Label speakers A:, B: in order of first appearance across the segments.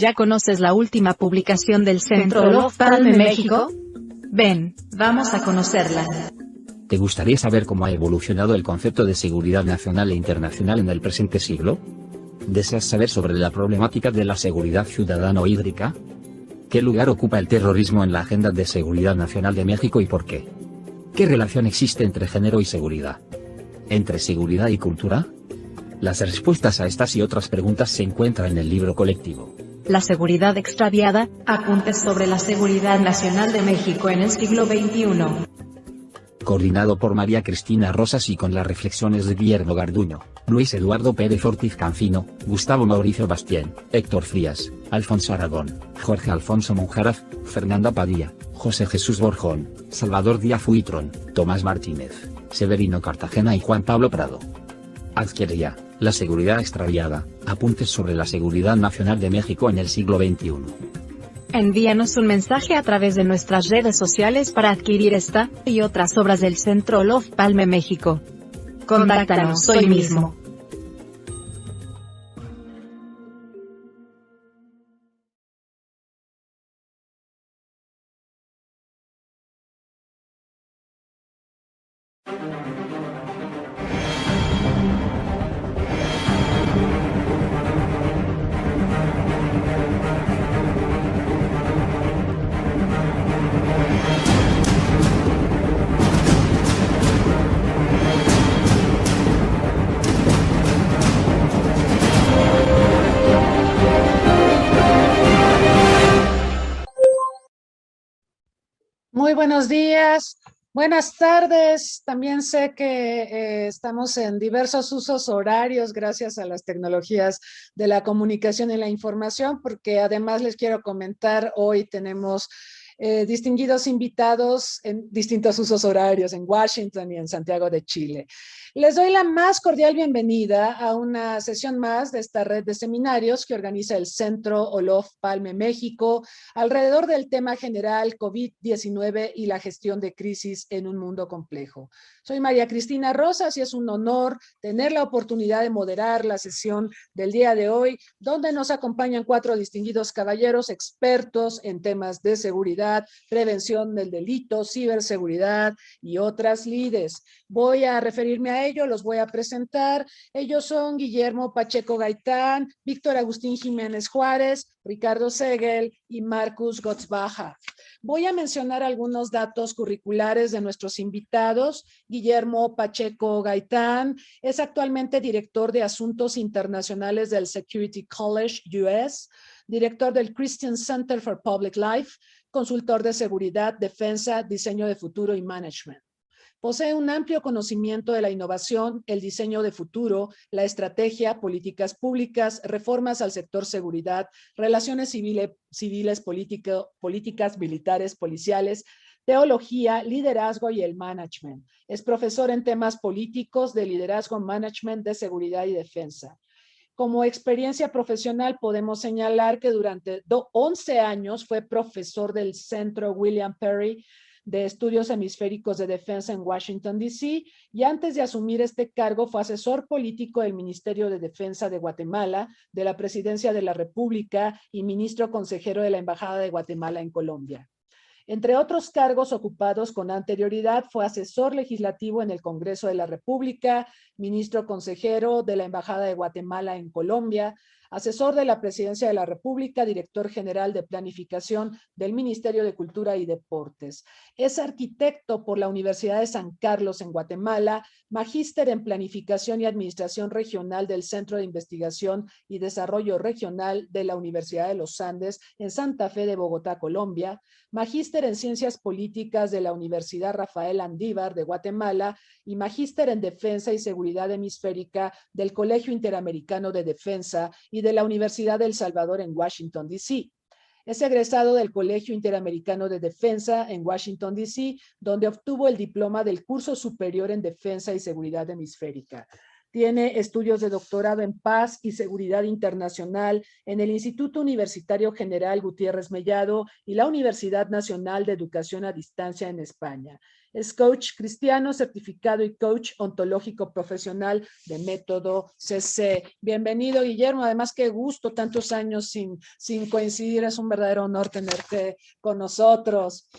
A: ¿Ya conoces la última publicación del Centro Olof Palme México? Ven, vamos a conocerla.
B: ¿Te gustaría saber cómo ha evolucionado el concepto de seguridad nacional e internacional en el presente siglo? ¿Deseas saber sobre la problemática de la seguridad ciudadana o hídrica? ¿Qué lugar ocupa el terrorismo en la agenda de seguridad nacional de México y por qué? ¿Qué relación existe entre género y seguridad? ¿Entre seguridad y cultura? Las respuestas a estas y otras preguntas se encuentran en el libro colectivo
A: La seguridad extraviada, apuntes sobre la seguridad nacional de México en el siglo XXI.
B: Coordinado por María Cristina Rosas y con las reflexiones de Guillermo Garduño, Luis Eduardo Pérez Ortiz Cancino, Gustavo Mauricio Bastien, Héctor Frías, Alfonso Aragón, Jorge Alfonso Monjaraz, Fernanda Padilla, José Jesús Borjón, Salvador Díaz Huitrón, Tomás Martínez, Severino Cartagena y Juan Pablo Prado. Adquiere ya La seguridad extraviada, apuntes sobre la seguridad nacional de México en el siglo XXI.
A: Envíanos un mensaje a través de nuestras redes sociales para adquirir esta y otras obras del Centro Olof Palme México. Contáctanos hoy mismo.
C: Muy buenos días, buenas tardes. También sé que estamos en diversos usos horarios gracias a las tecnologías de la comunicación y la información, porque además les quiero comentar, hoy tenemos distinguidos invitados en distintos usos horarios en Washington y en Santiago de Chile. Les doy la más cordial bienvenida a una sesión más de esta red de seminarios que organiza el Centro Olof Palme México alrededor del tema general COVID-19 y la gestión de crisis en un mundo complejo. Soy María Cristina Rosas y es un honor tener la oportunidad de moderar la sesión del día de hoy, donde nos acompañan 4 distinguidos caballeros expertos en temas de seguridad, prevención del delito, ciberseguridad y otras lides. Voy a referirme a ellos, los voy a presentar. Ellos son Guillermo Pacheco Gaitán, Víctor Agustín Jiménez Juárez, Ricardo Segel y Marcus Gottsbacher. Voy a mencionar algunos datos curriculares de nuestros invitados. Guillermo Pacheco Gaitán es actualmente director de Asuntos Internacionales del Security College US, director del Christian Center for Public Life, consultor de seguridad, defensa, diseño de futuro y management. Posee un amplio conocimiento de la innovación, el diseño de futuro, la estrategia, políticas públicas, reformas al sector seguridad, relaciones civiles, políticas militares, policiales, teología, liderazgo y el management. Es profesor en temas políticos, de liderazgo, management, de seguridad y defensa. Como experiencia profesional podemos señalar que durante 11 años fue profesor del Centro William Perry de Estudios Hemisféricos de Defensa en Washington, D.C., y antes de asumir este cargo fue asesor político del Ministerio de Defensa de Guatemala, de la Presidencia de la República y ministro consejero de la Embajada de Guatemala en Colombia. Entre otros cargos ocupados con anterioridad, fue asesor legislativo en el Congreso de la República, ministro consejero de la Embajada de Guatemala en Colombia, asesor de la Presidencia de la República, director general de planificación del Ministerio de Cultura y Deportes. Es arquitecto por la Universidad de San Carlos en Guatemala, magíster en planificación y administración regional del Centro de Investigación y Desarrollo Regional de la Universidad de los Andes en Santa Fe de Bogotá, Colombia, magíster en ciencias políticas de la Universidad Rafael Andívar de Guatemala y magíster en defensa y seguridad hemisférica del Colegio Interamericano de Defensa y de la Universidad de El Salvador en Washington, D.C. Es egresado del Colegio Interamericano de Defensa en Washington, D.C., donde obtuvo el diploma del Curso Superior en Defensa y Seguridad Hemisférica. Tiene estudios de doctorado en Paz y Seguridad Internacional en el Instituto Universitario General Gutiérrez Mellado y la Universidad Nacional de Educación a Distancia en España. Es coach cristiano certificado y coach ontológico profesional de método CC. Bienvenido, Guillermo. Además, qué gusto, tantos años sin coincidir. Es un verdadero honor tenerte con nosotros.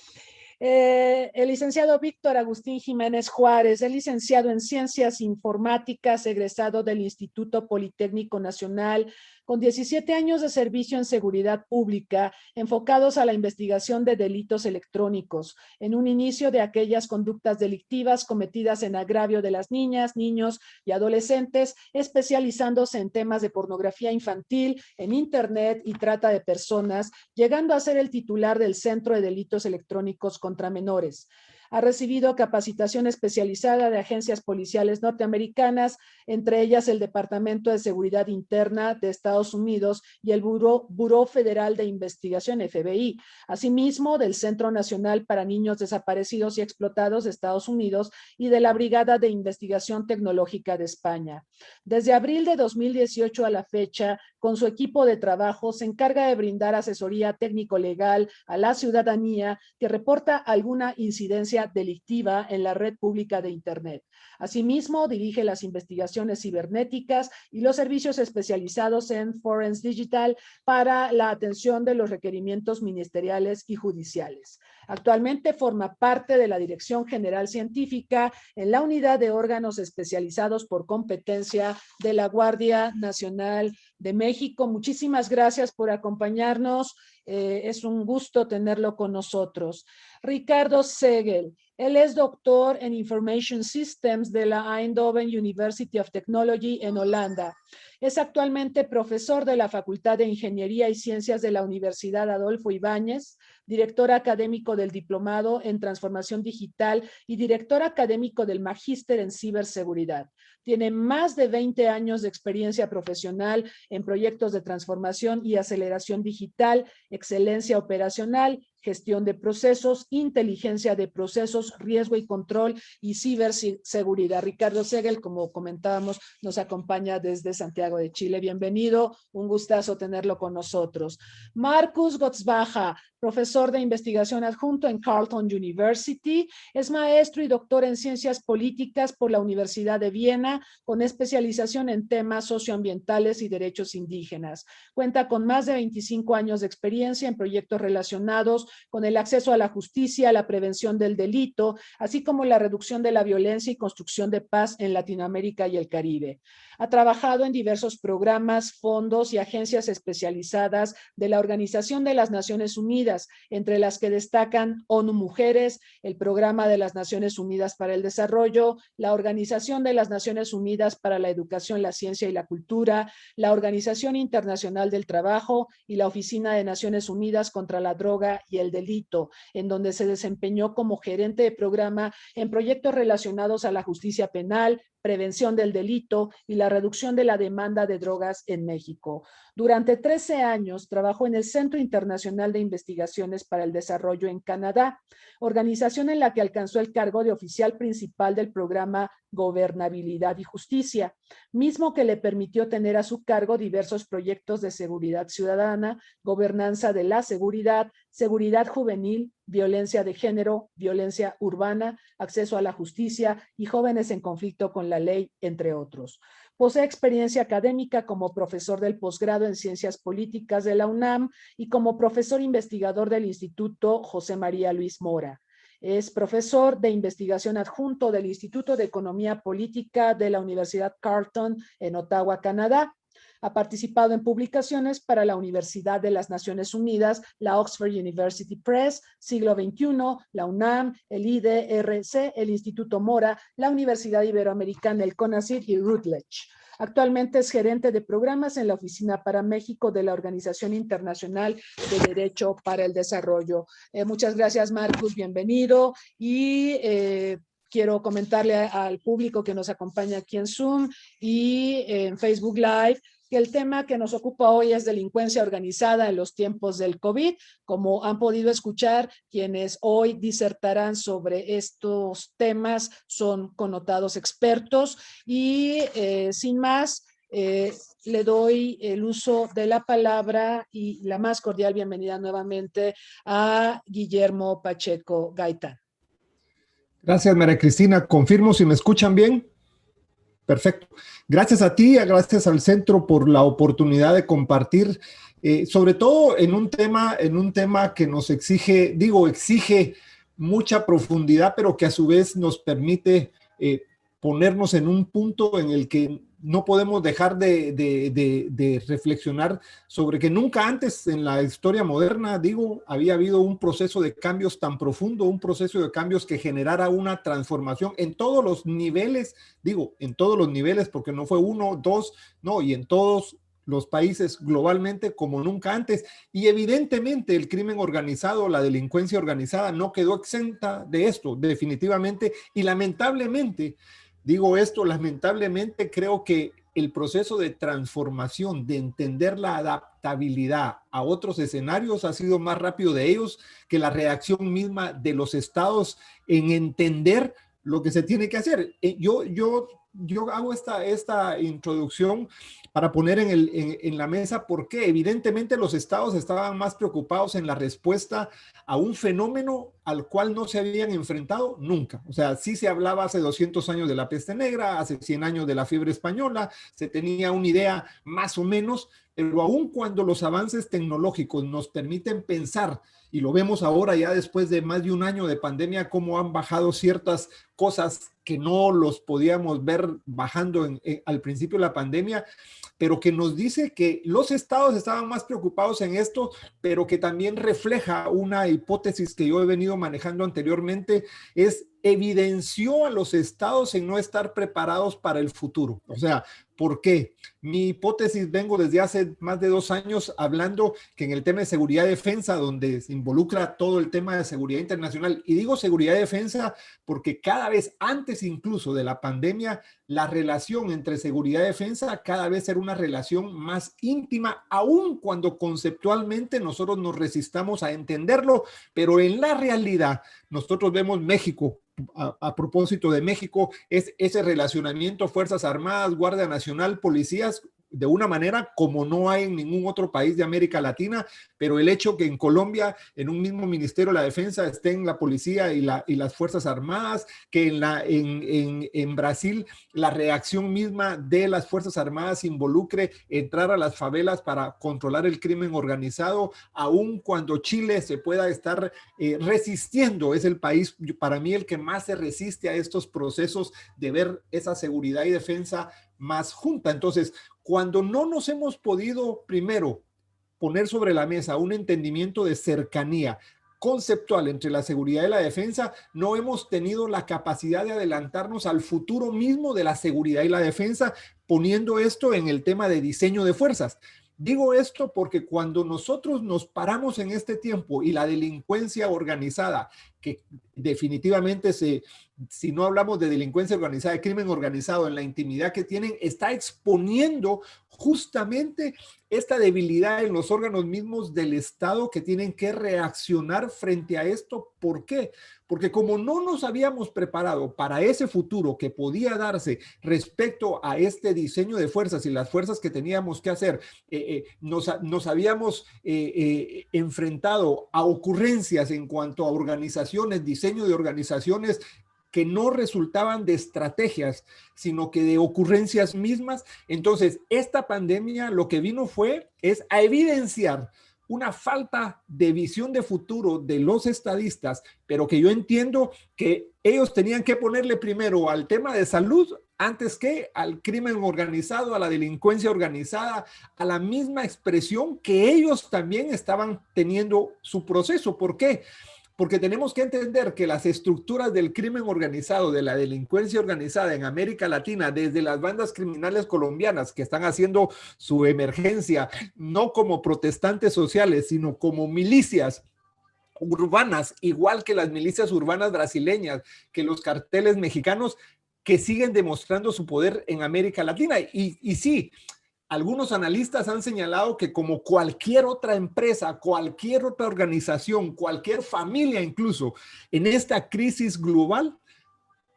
C: El licenciado Víctor Agustín Jiménez Juárez es licenciado en Ciencias Informáticas, egresado del Instituto Politécnico Nacional, con 17 años de servicio en seguridad pública, enfocados a la investigación de delitos electrónicos, en un inicio de aquellas conductas delictivas cometidas en agravio de las niñas, niños y adolescentes, especializándose en temas de pornografía infantil, en Internet y trata de personas, llegando a ser el titular del Centro de Delitos Electrónicos contra Menores. Ha recibido capacitación especializada de agencias policiales norteamericanas, entre ellas el Departamento de Seguridad Interna de Estados Unidos y el Buró Federal de Investigación, FBI, asimismo del Centro Nacional para Niños Desaparecidos y Explotados de Estados Unidos y de la Brigada de Investigación Tecnológica de España. Desde abril de 2018 a la fecha, con su equipo de trabajo, se encarga de brindar asesoría técnico-legal a la ciudadanía que reporta alguna incidencia delictiva en la red pública de Internet. Asimismo, dirige las investigaciones cibernéticas y los servicios especializados en Forensic Digital para la atención de los requerimientos ministeriales y judiciales. Actualmente forma parte de la Dirección General Científica en la Unidad de Órganos Especializados por Competencia de la Guardia Nacional de México. Muchísimas gracias por acompañarnos. Es un gusto tenerlo con nosotros. Ricardo Segel. Él es doctor en Information Systems de la Eindhoven University of Technology en Holanda. Es actualmente profesor de la Facultad de Ingeniería y Ciencias de la Universidad Adolfo Ibáñez, director académico del Diplomado en Transformación Digital y director académico del Magíster en Ciberseguridad. Tiene más de 20 años de experiencia profesional en proyectos de transformación y aceleración digital, excelencia operacional, gestión de procesos, inteligencia de procesos, riesgo y control y ciberseguridad. Ricardo Segel, como comentábamos, nos acompaña desde Santiago de Chile. Bienvenido, un gustazo tenerlo con nosotros. Marcus Gottsbacher, profesor de investigación adjunto en Carleton University, es maestro y doctor en ciencias políticas por la Universidad de Viena, con especialización en temas socioambientales y derechos indígenas. Cuenta con más de 25 años de experiencia en proyectos relacionados con el acceso a la justicia, la prevención del delito, así como la reducción de la violencia y construcción de paz en Latinoamérica y el Caribe. Ha trabajado en diversos programas, fondos y agencias especializadas de la Organización de las Naciones Unidas, entre las que destacan ONU Mujeres, el Programa de las Naciones Unidas para el Desarrollo, la Organización de las Naciones Unidas para la Educación, la Ciencia y la Cultura, la Organización Internacional del Trabajo y la Oficina de Naciones Unidas contra la Droga y el Delito, en donde se desempeñó como gerente de programa en proyectos relacionados a la justicia penal, prevención del delito y la reducción de la demanda de drogas en México. Durante 13 años trabajó en el Centro Internacional de Investigaciones para el Desarrollo en Canadá, organización en la que alcanzó el cargo de oficial principal del programa Gobernabilidad y Justicia, mismo que le permitió tener a su cargo diversos proyectos de seguridad ciudadana, gobernanza de la seguridad, seguridad juvenil, violencia de género, violencia urbana, acceso a la justicia y jóvenes en conflicto con la ley, entre otros. Posee experiencia académica como profesor del posgrado en Ciencias Políticas de la UNAM y como profesor investigador del Instituto José María Luis Mora. Es profesor de investigación adjunto del Instituto de Economía Política de la Universidad Carleton en Ottawa, Canadá. Ha participado en publicaciones para la Universidad de las Naciones Unidas, la Oxford University Press, Siglo XXI, la UNAM, el IDRC, el Instituto Mora, la Universidad Iberoamericana, el CONACYT y Routledge. Actualmente es gerente de programas en la Oficina para México de la Organización Internacional de Derecho para el Desarrollo. Muchas gracias, Marcus, bienvenido. Y quiero comentarle al público que nos acompaña aquí en Zoom y en Facebook Live que el tema que nos ocupa hoy es delincuencia organizada en los tiempos del COVID. Como han podido escuchar, quienes hoy disertarán sobre estos temas son connotados expertos y sin más, le doy el uso de la palabra y la más cordial bienvenida nuevamente a Guillermo Pacheco Gaitán.
D: Gracias, María Cristina. Confirmo si me escuchan bien. Perfecto. Gracias a ti, gracias al centro por la oportunidad de compartir, sobre todo en un tema que nos exige mucha profundidad, pero que a su vez nos permite ponernos en un punto en el que no podemos dejar de reflexionar sobre que nunca antes en la historia moderna, había habido un proceso de cambios tan profundo, un proceso de cambios que generara una transformación en todos los niveles, porque no fue uno, dos, no, y en todos los países globalmente como nunca antes. Y evidentemente el crimen organizado, la delincuencia organizada no quedó exenta de esto, definitivamente, y lamentablemente, creo que el proceso de transformación, de entender la adaptabilidad a otros escenarios ha sido más rápido de ellos que la reacción misma de los estados en entender lo que se tiene que hacer. Yo hago esta introducción para poner en la mesa porque evidentemente los estados estaban más preocupados en la respuesta a un fenómeno al cual no se habían enfrentado nunca. O sea, sí se hablaba hace 200 años de la peste negra, hace 100 años de la fiebre española, se tenía una idea más o menos, pero aun cuando los avances tecnológicos nos permiten pensar, y lo vemos ahora ya después de más de un año de pandemia, cómo han bajado ciertas cosas que no los podíamos ver bajando al principio de la pandemia, pero que nos dice que los estados estaban más preocupados en esto, pero que también refleja una hipótesis que yo he venido manejando anteriormente, evidenció a los estados en no estar preparados para el futuro. O sea, ¿por qué? Mi hipótesis, vengo desde hace más de 2 años hablando que en el tema de seguridad y defensa, donde se involucra todo el tema de seguridad internacional, y digo seguridad y defensa porque cada vez antes incluso de la pandemia, la relación entre seguridad y defensa cada vez era una relación más íntima, aun cuando conceptualmente nosotros nos resistamos a entenderlo, pero en la realidad nosotros vemos México. A propósito de México, es ese relacionamiento Fuerzas Armadas, Guardia Nacional, policías, de una manera como no hay en ningún otro país de América Latina, pero el hecho que en Colombia, en un mismo Ministerio de la Defensa, estén la policía y las Fuerzas Armadas, que en Brasil la reacción misma de las Fuerzas Armadas involucre entrar a las favelas para controlar el crimen organizado, aun cuando Chile se pueda estar resistiendo, es el país, para mí, el que más se resiste a estos procesos de ver esa seguridad y defensa más junta. Entonces, cuando no nos hemos podido, primero, poner sobre la mesa un entendimiento de cercanía conceptual entre la seguridad y la defensa, no hemos tenido la capacidad de adelantarnos al futuro mismo de la seguridad y la defensa, poniendo esto en el tema de diseño de fuerzas. Digo esto porque cuando nosotros nos paramos en este tiempo y la delincuencia organizada, que definitivamente si no hablamos de delincuencia organizada, de crimen organizado, en la intimidad que tienen, está exponiendo justamente esta debilidad en los órganos mismos del Estado que tienen que reaccionar frente a esto. ¿Por qué? Porque como no nos habíamos preparado para ese futuro que podía darse respecto a este diseño de fuerzas y las fuerzas que teníamos que hacer, nos habíamos enfrentado a ocurrencias en cuanto a organizaciones, diseño de organizaciones que no resultaban de estrategias, sino que de ocurrencias mismas. Entonces, esta pandemia lo que vino es a evidenciar una falta de visión de futuro de los estadistas, pero que yo entiendo que ellos tenían que ponerle primero al tema de salud antes que al crimen organizado, a la delincuencia organizada, a la misma expresión que ellos también estaban teniendo su proceso. ¿Por qué? Porque tenemos que entender que las estructuras del crimen organizado, de la delincuencia organizada en América Latina, desde las bandas criminales colombianas que están haciendo su emergencia, no como protestantes sociales, sino como milicias urbanas, igual que las milicias urbanas brasileñas, que los carteles mexicanos, que siguen demostrando su poder en América Latina. Y sí, algunos analistas han señalado que como cualquier otra empresa, cualquier otra organización, cualquier familia incluso, en esta crisis global,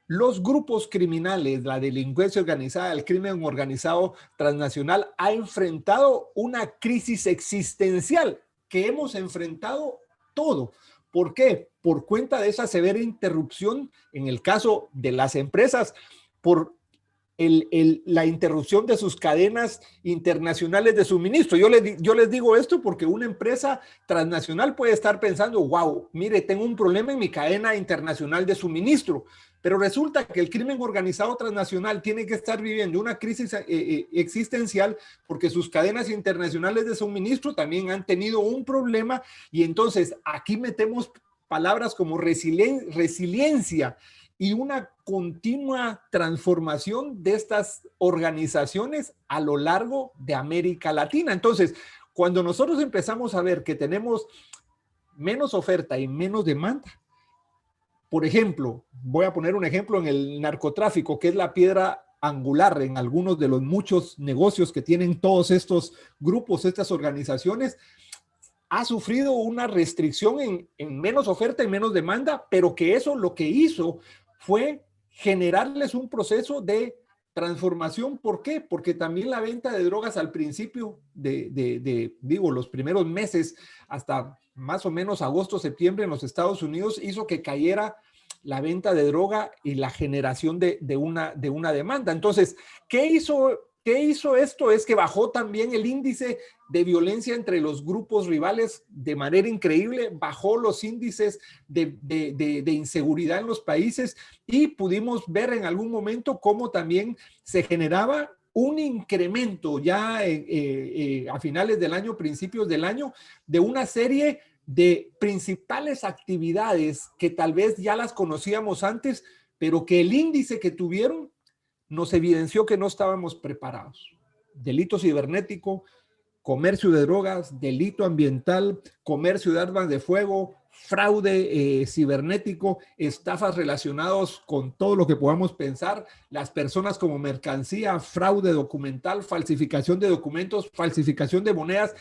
D: los grupos criminales, la delincuencia organizada, el crimen organizado transnacional ha enfrentado una crisis existencial que hemos enfrentado todo. ¿Por qué? Por cuenta de esa severa interrupción, en el caso de las empresas, por la interrupción de sus cadenas internacionales de suministro. Yo les digo esto porque una empresa transnacional puede estar pensando, wow, mire, tengo un problema en mi cadena internacional de suministro, pero resulta que el crimen organizado transnacional tiene que estar viviendo una crisis existencial porque sus cadenas internacionales de suministro también han tenido un problema, y entonces aquí metemos palabras como resiliencia y una continua transformación de estas organizaciones a lo largo de América Latina. Entonces, cuando nosotros empezamos a ver que tenemos menos oferta y menos demanda, por ejemplo, voy a poner un ejemplo en el narcotráfico, que es la piedra angular en algunos de los muchos negocios que tienen todos estos grupos, estas organizaciones, ha sufrido una restricción en menos oferta y menos demanda, pero que eso lo que hizo fue generarles un proceso de transformación. ¿Por qué? Porque también la venta de drogas al principio digo, los primeros meses, hasta más o menos agosto, septiembre en los Estados Unidos, hizo que cayera la venta de droga y la generación de una demanda. Entonces, ¿qué hizo esto? Es que bajó también el índice de violencia entre los grupos rivales de manera increíble, bajó los índices de inseguridad en los países, y pudimos ver en algún momento cómo también se generaba un incremento ya a finales del año, principios del año, de una serie de principales actividades que tal vez ya las conocíamos antes, pero que el índice que tuvieron nos evidenció que no estábamos preparados. Delito cibernético, comercio de drogas, delito ambiental, comercio de armas de fuego, fraude cibernético, estafas relacionados con todo lo que podamos pensar, las personas como mercancía, fraude documental, falsificación de documentos, falsificación de monedas,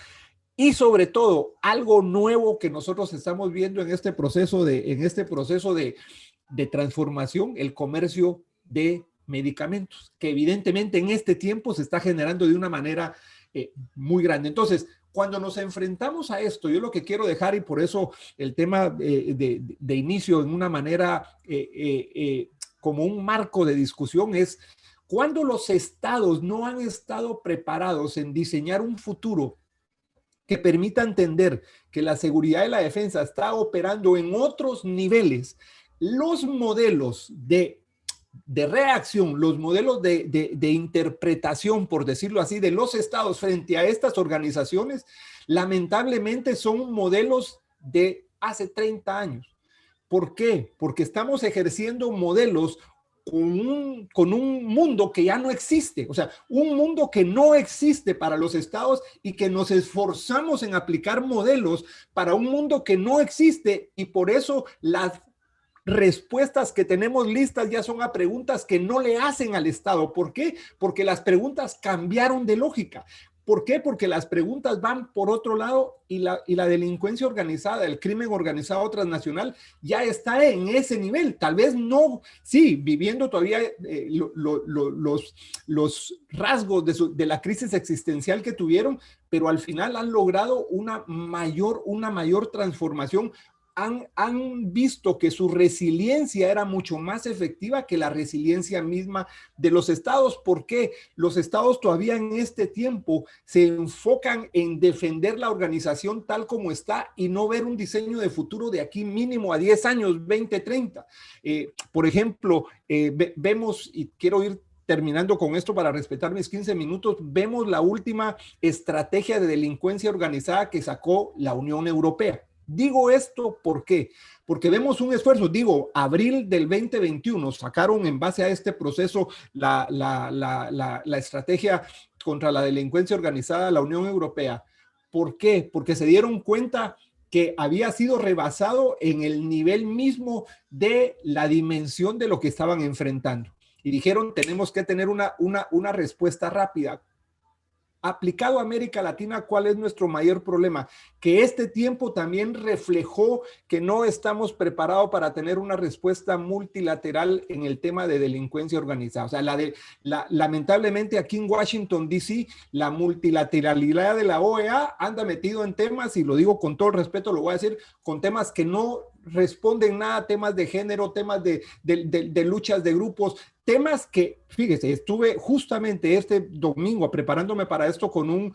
D: y sobre todo algo nuevo que nosotros estamos viendo en este proceso de transformación, el comercio de medicamentos, que evidentemente en este tiempo se está generando de una manera muy grande. Entonces, cuando nos enfrentamos a esto, yo lo que quiero dejar, y por eso el tema de inicio en una manera como un marco de discusión, es cuando los estados no han estado preparados en diseñar un futuro que permita entender que la seguridad y la defensa está operando en otros niveles, los modelos de reacción, los modelos de interpretación, por decirlo así, de los estados frente a estas organizaciones, lamentablemente son modelos de hace 30 años. ¿Por qué? Porque estamos ejerciendo modelos con un mundo que ya no existe, o sea, un mundo que no existe para los estados, y que nos esforzamos en aplicar modelos para un mundo que no existe, y por eso las respuestas que tenemos listas ya son a preguntas que no le hacen al Estado. ¿Por qué? Porque las preguntas cambiaron de lógica. ¿Por qué? Porque las preguntas van por otro lado, y la delincuencia organizada, el crimen organizado transnacional ya está en ese nivel. Tal vez no, sí, viviendo todavía los rasgos de la crisis existencial que tuvieron, pero al final han logrado una mayor transformación. Han visto que su resiliencia era mucho más efectiva que la resiliencia misma de los estados. ¿Por qué? Los estados todavía en este tiempo se enfocan en defender la organización tal como está, y no ver un diseño de futuro de aquí mínimo a 10 años, 20, 30. Por ejemplo, vemos, y quiero ir terminando con esto para respetar mis 15 minutos, vemos la última estrategia de delincuencia organizada que sacó la Unión Europea. Digo esto, ¿por qué? Porque vemos un esfuerzo. Abril del 2021 sacaron en base a este proceso la estrategia contra la delincuencia organizada de la Unión Europea. ¿Por qué? Porque se dieron cuenta que había sido rebasado en el nivel mismo de la dimensión de lo que estaban enfrentando. Y dijeron, tenemos que tener una respuesta rápida. Aplicado a América Latina, ¿cuál es nuestro mayor problema? Que este tiempo también reflejó que no estamos preparados para tener una respuesta multilateral en el tema de delincuencia organizada. O sea, lamentablemente aquí en Washington, D.C., la multilateralidad de la OEA anda metido en temas, y lo digo con todo el respeto, lo voy a decir, con temas que no responden nada, temas de género, temas de luchas de grupos, temas que, fíjese, estuve justamente este domingo preparándome para esto con un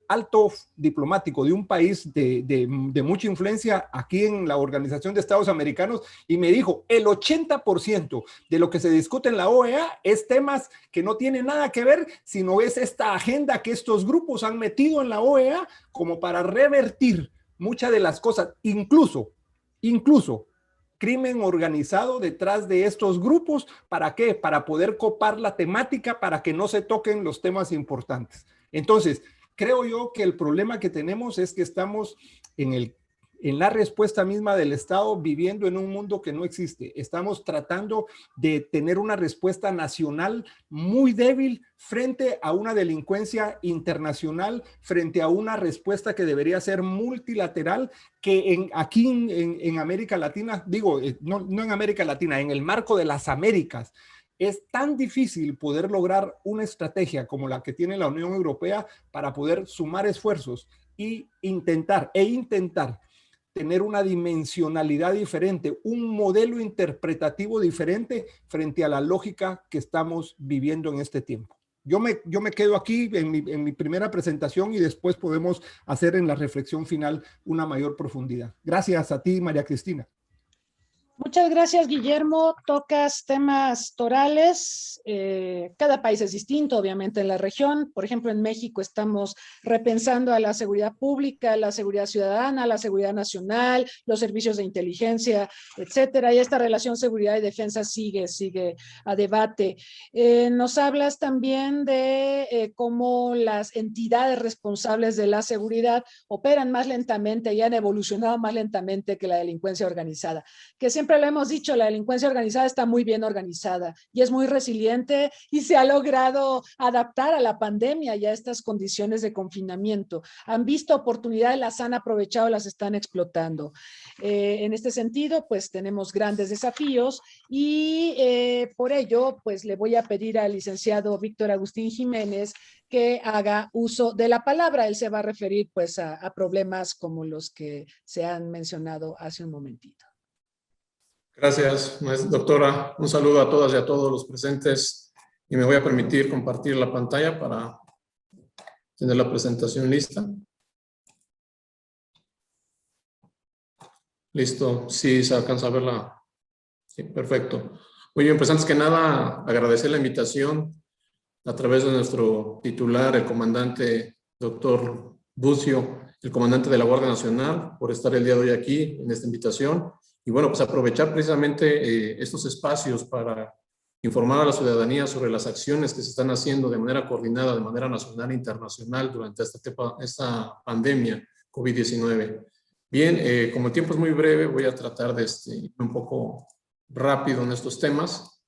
D: alto diplomático de un país de mucha influencia aquí en la Organización de Estados Americanos, y me dijo, el 80% de lo que se discute en la OEA es temas que no tienen nada que ver, sino es esta agenda que estos grupos han metido en la OEA como para revertir muchas de las cosas, incluso crimen organizado detrás de estos grupos. ¿Para qué? Para poder copar la temática, para que no se toquen los temas importantes. Entonces, creo yo que el problema que tenemos es que estamos en la respuesta misma del Estado, viviendo en un mundo que no existe. Estamos tratando de tener una respuesta nacional muy débil frente a una delincuencia internacional, frente a una respuesta que debería ser multilateral, que aquí en América Latina, digo, no en América Latina, en el marco de las Américas, es tan difícil poder lograr una estrategia como la que tiene la Unión Europea para poder sumar esfuerzos y intentar tener una dimensionalidad diferente, un modelo interpretativo diferente frente a la lógica que estamos viviendo en este tiempo. Yo me quedo aquí en mi primera presentación, y después podemos hacer en la reflexión final una mayor profundidad. Gracias a ti, María Cristina.
C: Muchas gracias, Guillermo. Tocas temas torales. Cada país es distinto, obviamente, en la región. Por ejemplo, en México estamos repensando a la seguridad pública, la seguridad ciudadana, la seguridad nacional, los servicios de inteligencia, etcétera. Y esta relación seguridad y defensa sigue a debate. Nos hablas también de cómo las entidades responsables de la seguridad operan más lentamente y han evolucionado más lentamente que la delincuencia organizada, que siempre lo hemos dicho, la delincuencia organizada está muy bien organizada y es muy resiliente y se ha logrado adaptar a la pandemia y a estas condiciones de confinamiento. Han visto oportunidades, las han aprovechado, las están explotando. En este sentido, pues tenemos grandes desafíos y por ello, pues le voy a pedir al licenciado Víctor Agustín Jiménez que haga uso de la palabra. Él se va a referir pues a problemas como los que se han mencionado hace un momentito.
E: Gracias, doctora. Un saludo a todas y a todos los presentes, y me voy a permitir compartir la pantalla para tener la presentación lista. Listo, sí se alcanza a verla. Sí, perfecto. Muy bien, pues antes que nada agradecer la invitación a través de nuestro titular, el comandante doctor Bucio, el comandante de la Guardia Nacional, por estar el día de hoy aquí en esta invitación. Y bueno, pues aprovechar precisamente estos espacios para informar a la ciudadanía sobre las acciones que se están haciendo de manera coordinada, de manera nacional e internacional durante esta pandemia COVID-19. Bien, como el tiempo es muy breve, voy a tratar de ir un poco rápido en estos temas.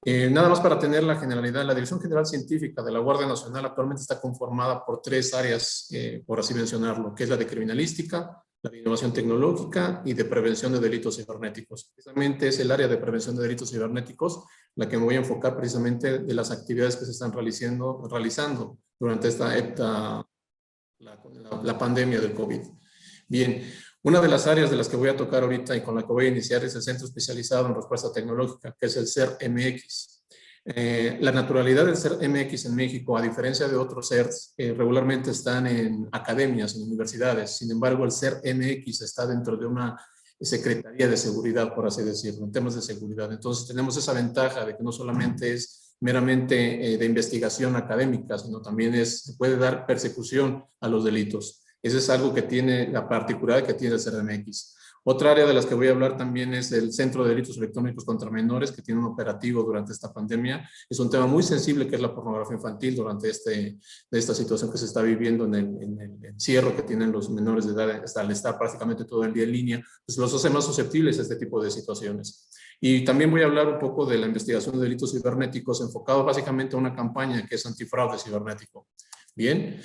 E: Nada más para tener la generalidad, la Dirección General Científica de la Guardia Nacional actualmente está conformada por 3 áreas, por así mencionarlo, que es la de criminalística, la de innovación tecnológica y de prevención de delitos cibernéticos. Precisamente es el área de prevención de delitos cibernéticos la que me voy a enfocar precisamente de las actividades que se están realizando durante la pandemia del COVID. Bien, una de las áreas de las que voy a tocar ahorita y con la que voy a iniciar es el Centro Especializado en Respuesta Tecnológica, que es el CERMX. La naturalidad del CERMX en México, a diferencia de otros CERTs, regularmente están en academias, en universidades. Sin embargo, el CERMX está dentro de una Secretaría de Seguridad, por así decirlo, en temas de seguridad. Entonces, tenemos esa ventaja de que no solamente es meramente de investigación académica, sino también se puede dar persecución a los delitos. Eso es algo que tiene la particularidad que tiene el CERMX. Otra área de las que voy a hablar también es el Centro de Delitos Electrónicos contra Menores, que tiene un operativo durante esta pandemia. Es un tema muy sensible que es la pornografía infantil durante esta situación que se está viviendo en el encierro que tienen los menores de edad al estar prácticamente todo el día en línea, pues los hace más susceptibles a este tipo de situaciones. Y también voy a hablar un poco de la investigación de delitos cibernéticos enfocado básicamente a una campaña que es antifraude cibernético. Bien,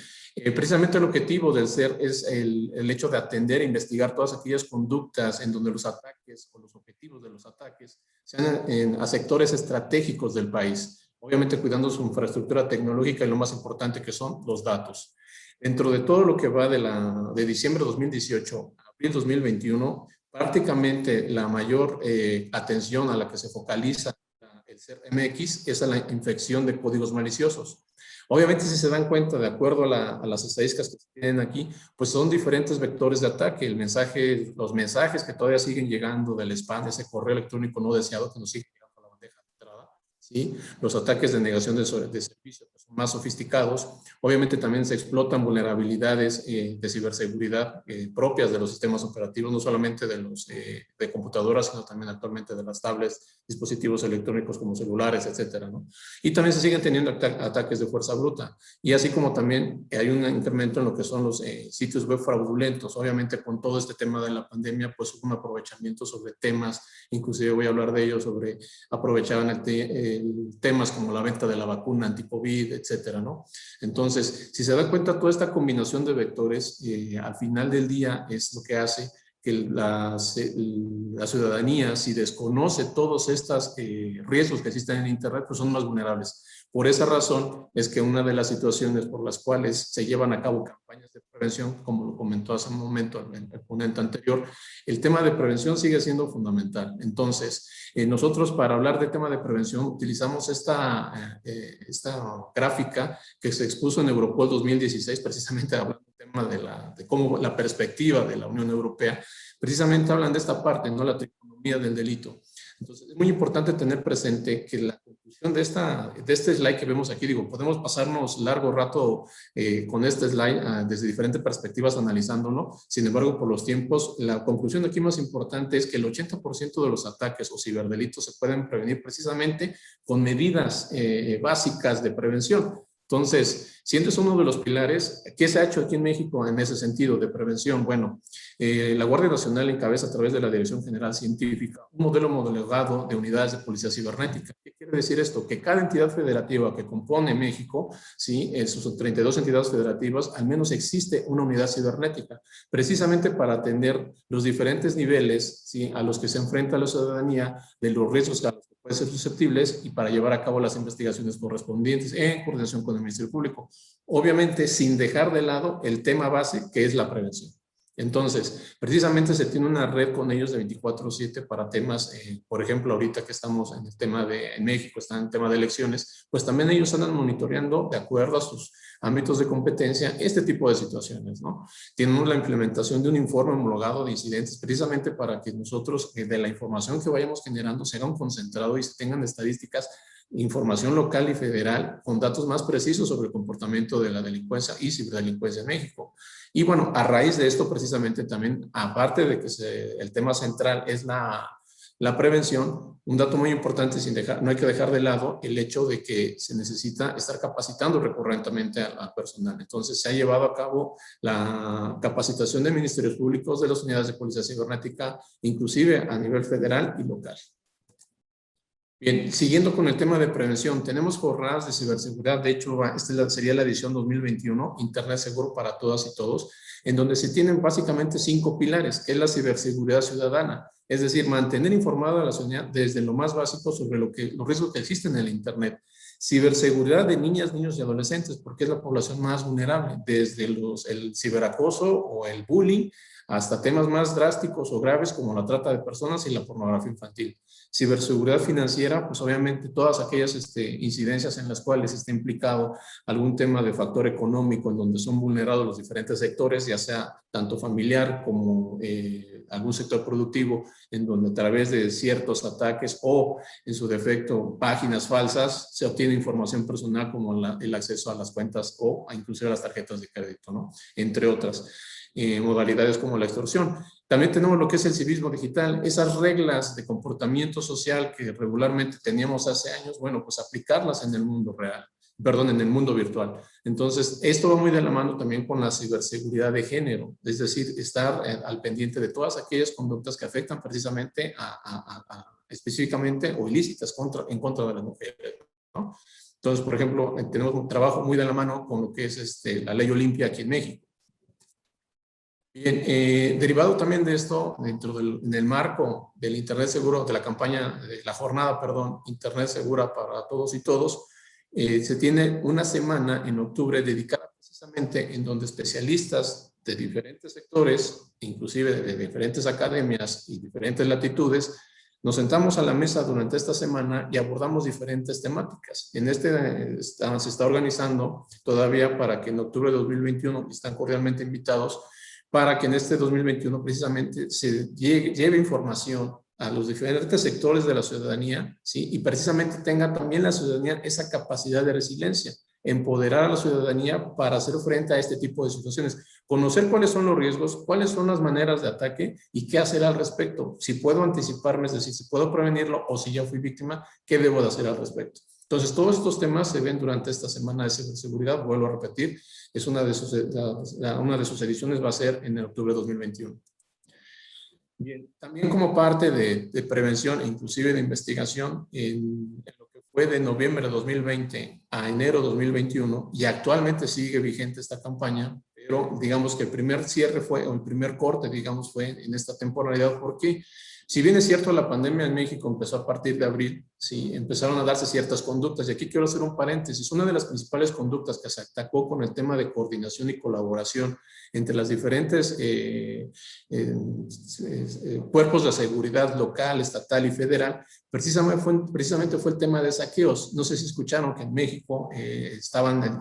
E: precisamente el objetivo del CER es el hecho de atender e investigar todas aquellas conductas en donde los ataques o los objetivos de los ataques sean a sectores estratégicos del país, obviamente cuidando su infraestructura tecnológica y lo más importante que son los datos. Dentro de todo lo que va de diciembre de 2018 a abril 2021, prácticamente la mayor atención a la que se focaliza el CER MX es a la infección de códigos maliciosos. Obviamente, si se dan cuenta, de acuerdo a las estadísticas que tienen aquí, pues son diferentes vectores de ataque. Los mensajes que todavía siguen llegando del spam, ese correo electrónico no deseado que nos sigue llegando a la bandeja de entrada, ¿sí? Los ataques de negación de servicio que son más sofisticados. Obviamente también se explotan vulnerabilidades de ciberseguridad propias de los sistemas operativos, no solamente de computadoras, sino también actualmente de las tablets, dispositivos electrónicos como celulares, etcétera, ¿no? Y también se siguen teniendo ataques de fuerza bruta. Y así como también hay un incremento en lo que son los sitios web fraudulentos. Obviamente con todo este tema de la pandemia, pues hubo un aprovechamiento sobre temas, inclusive voy a hablar de ello, aprovechaban temas como la venta de la vacuna anti-COVID, etcétera, ¿no? Entonces, si se da cuenta, toda esta combinación de vectores, al final del día es lo que hace que la ciudadanía, si desconoce todos estos riesgos que existen en Internet, pues son más vulnerables. Por esa razón es que una de las situaciones por las cuales se llevan a cabo campañas de prevención, como lo comentó hace un momento el ponente anterior, el tema de prevención sigue siendo fundamental. Entonces, nosotros para hablar del tema de prevención utilizamos esta gráfica que se expuso en Europol 2016, precisamente hablando del tema de cómo la perspectiva de la Unión Europea, precisamente hablan de esta parte, ¿no? La tricotomía del delito. Entonces, es muy importante tener presente que la conclusión de este slide que vemos aquí, podemos pasarnos largo rato con este slide desde diferentes perspectivas analizándolo. Sin embargo, por los tiempos, la conclusión aquí más importante es que el 80% de los ataques o ciberdelitos se pueden prevenir precisamente con medidas básicas de prevención. Entonces, siendo uno de los pilares, ¿qué se ha hecho aquí en México en ese sentido de prevención? Bueno, la Guardia Nacional encabeza a través de la Dirección General Científica un modelo homologado de unidades de policía cibernética. ¿Qué quiere decir esto? Que cada entidad federativa que compone México, ¿sí? En sus 32 entidades federativas, al menos existe una unidad cibernética, precisamente para atender los diferentes niveles, ¿sí? A los que se enfrenta la ciudadanía, de los riesgos a los que pueden ser susceptibles y para llevar a cabo las investigaciones correspondientes en coordinación con el Ministerio Público. Obviamente, sin dejar de lado el tema base, que es la prevención. Entonces, precisamente se tiene una red con ellos de 24/7 para temas, por ejemplo, ahorita que estamos en el tema en México, están en el tema de elecciones, pues también ellos andan monitoreando de acuerdo a sus ámbitos de competencia este tipo de situaciones, ¿no? Tienen la implementación de un informe homologado de incidentes precisamente para que nosotros, de la información que vayamos generando, se haga un concentrado y se tengan estadísticas, información local y federal con datos más precisos sobre el comportamiento de la delincuencia y ciberdelincuencia en México. Y bueno, a raíz de esto precisamente también, aparte de que el tema central es la prevención, un dato muy importante, no hay que dejar de lado el hecho de que se necesita estar capacitando recurrentemente al personal. Entonces se ha llevado a cabo la capacitación de ministerios públicos, de las unidades de policía cibernética, inclusive a nivel federal y local. Bien, siguiendo con el tema de prevención, tenemos jornadas de ciberseguridad. De hecho, esta sería la edición 2021, Internet seguro para todas y todos, en donde se tienen básicamente 5 pilares, que es la ciberseguridad ciudadana, es decir, mantener informada a la ciudadanía desde lo más básico sobre los riesgos que existen en el Internet. Ciberseguridad de niñas, niños y adolescentes, porque es la población más vulnerable, desde el ciberacoso o el bullying, hasta temas más drásticos o graves como la trata de personas y la pornografía infantil. Ciberseguridad financiera, pues obviamente todas aquellas incidencias en las cuales está implicado algún tema de factor económico en donde son vulnerados los diferentes sectores, ya sea tanto familiar como algún sector productivo, en donde a través de ciertos ataques o en su defecto páginas falsas se obtiene información personal como el acceso a las cuentas o inclusive a las tarjetas de crédito, ¿no? Entre otras modalidades como la extorsión. También tenemos lo que es el civismo digital, esas reglas de comportamiento social que regularmente teníamos hace años, bueno, pues aplicarlas en el mundo real, perdón, en el mundo virtual. Entonces, esto va muy de la mano también con la ciberseguridad de género, es decir, estar al pendiente de todas aquellas conductas que afectan precisamente específicamente o ilícitas en contra de las mujeres, ¿no? Entonces, por ejemplo, tenemos un trabajo muy de la mano con lo que es la ley Olimpia aquí en México. Bien, derivado también de esto, en el marco del Internet Seguro, de la campaña, de la jornada, perdón, Internet Segura para todos y todos, se tiene una semana en octubre dedicada precisamente en donde especialistas de diferentes sectores, inclusive de diferentes academias y diferentes latitudes, nos sentamos a la mesa durante esta semana y abordamos diferentes temáticas. Se está organizando todavía para que en octubre de 2021, están cordialmente invitados, para que en este 2021 precisamente se lleve información a los diferentes sectores de la ciudadanía, ¿sí? Y precisamente tenga también la ciudadanía esa capacidad de resiliencia, empoderar a la ciudadanía para hacer frente a este tipo de situaciones, conocer cuáles son los riesgos, cuáles son las maneras de ataque y qué hacer al respecto, si puedo anticiparme, es decir, si puedo prevenirlo o si ya fui víctima, qué debo de hacer al respecto. Entonces, todos estos temas se ven durante esta semana de ciberseguridad, vuelvo a repetir, es una de sus ediciones va a ser en octubre de 2021. Bien, también como parte de prevención e inclusive de investigación, en lo que fue de noviembre de 2020 a enero de 2021, y actualmente sigue vigente esta campaña, pero digamos que el primer cierre fue, o el primer corte, digamos, fue en esta temporalidad, porque si bien es cierto, la pandemia en México empezó a partir de abril, sí, empezaron a darse ciertas conductas, y aquí quiero hacer un paréntesis. Una de las principales conductas que se atacó con el tema de coordinación y colaboración entre las diferentes cuerpos de seguridad local, estatal y federal, precisamente fue el tema de saqueos. No sé si escucharon que en México estaban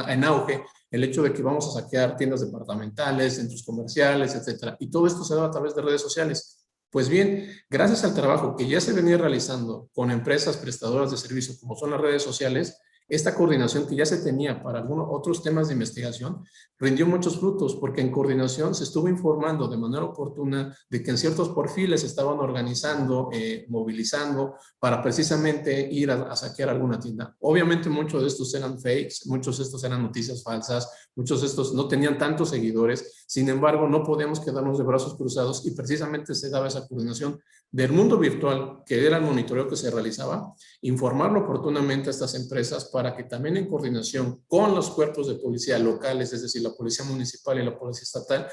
E: en auge el hecho de que vamos a saquear tiendas departamentales, centros comerciales, etcétera, y todo esto se da a través de redes sociales. Pues bien, gracias al trabajo que ya se venía realizando con empresas prestadoras de servicio como son las redes sociales, esta coordinación que ya se tenía para algunos otros temas de investigación rindió muchos frutos, porque en coordinación se estuvo informando de manera oportuna de que en ciertos perfiles se estaban organizando, movilizando para precisamente ir a saquear alguna tienda. Obviamente muchos de estos eran fakes, muchos de estos eran noticias falsas, muchos de estos no tenían tantos seguidores, sin embargo no podíamos quedarnos de brazos cruzados y precisamente se daba esa coordinación del mundo virtual, que era el monitoreo que se realizaba, informarlo oportunamente a estas empresas para que también en coordinación con los cuerpos de policía locales, es decir, la policía municipal y la policía estatal,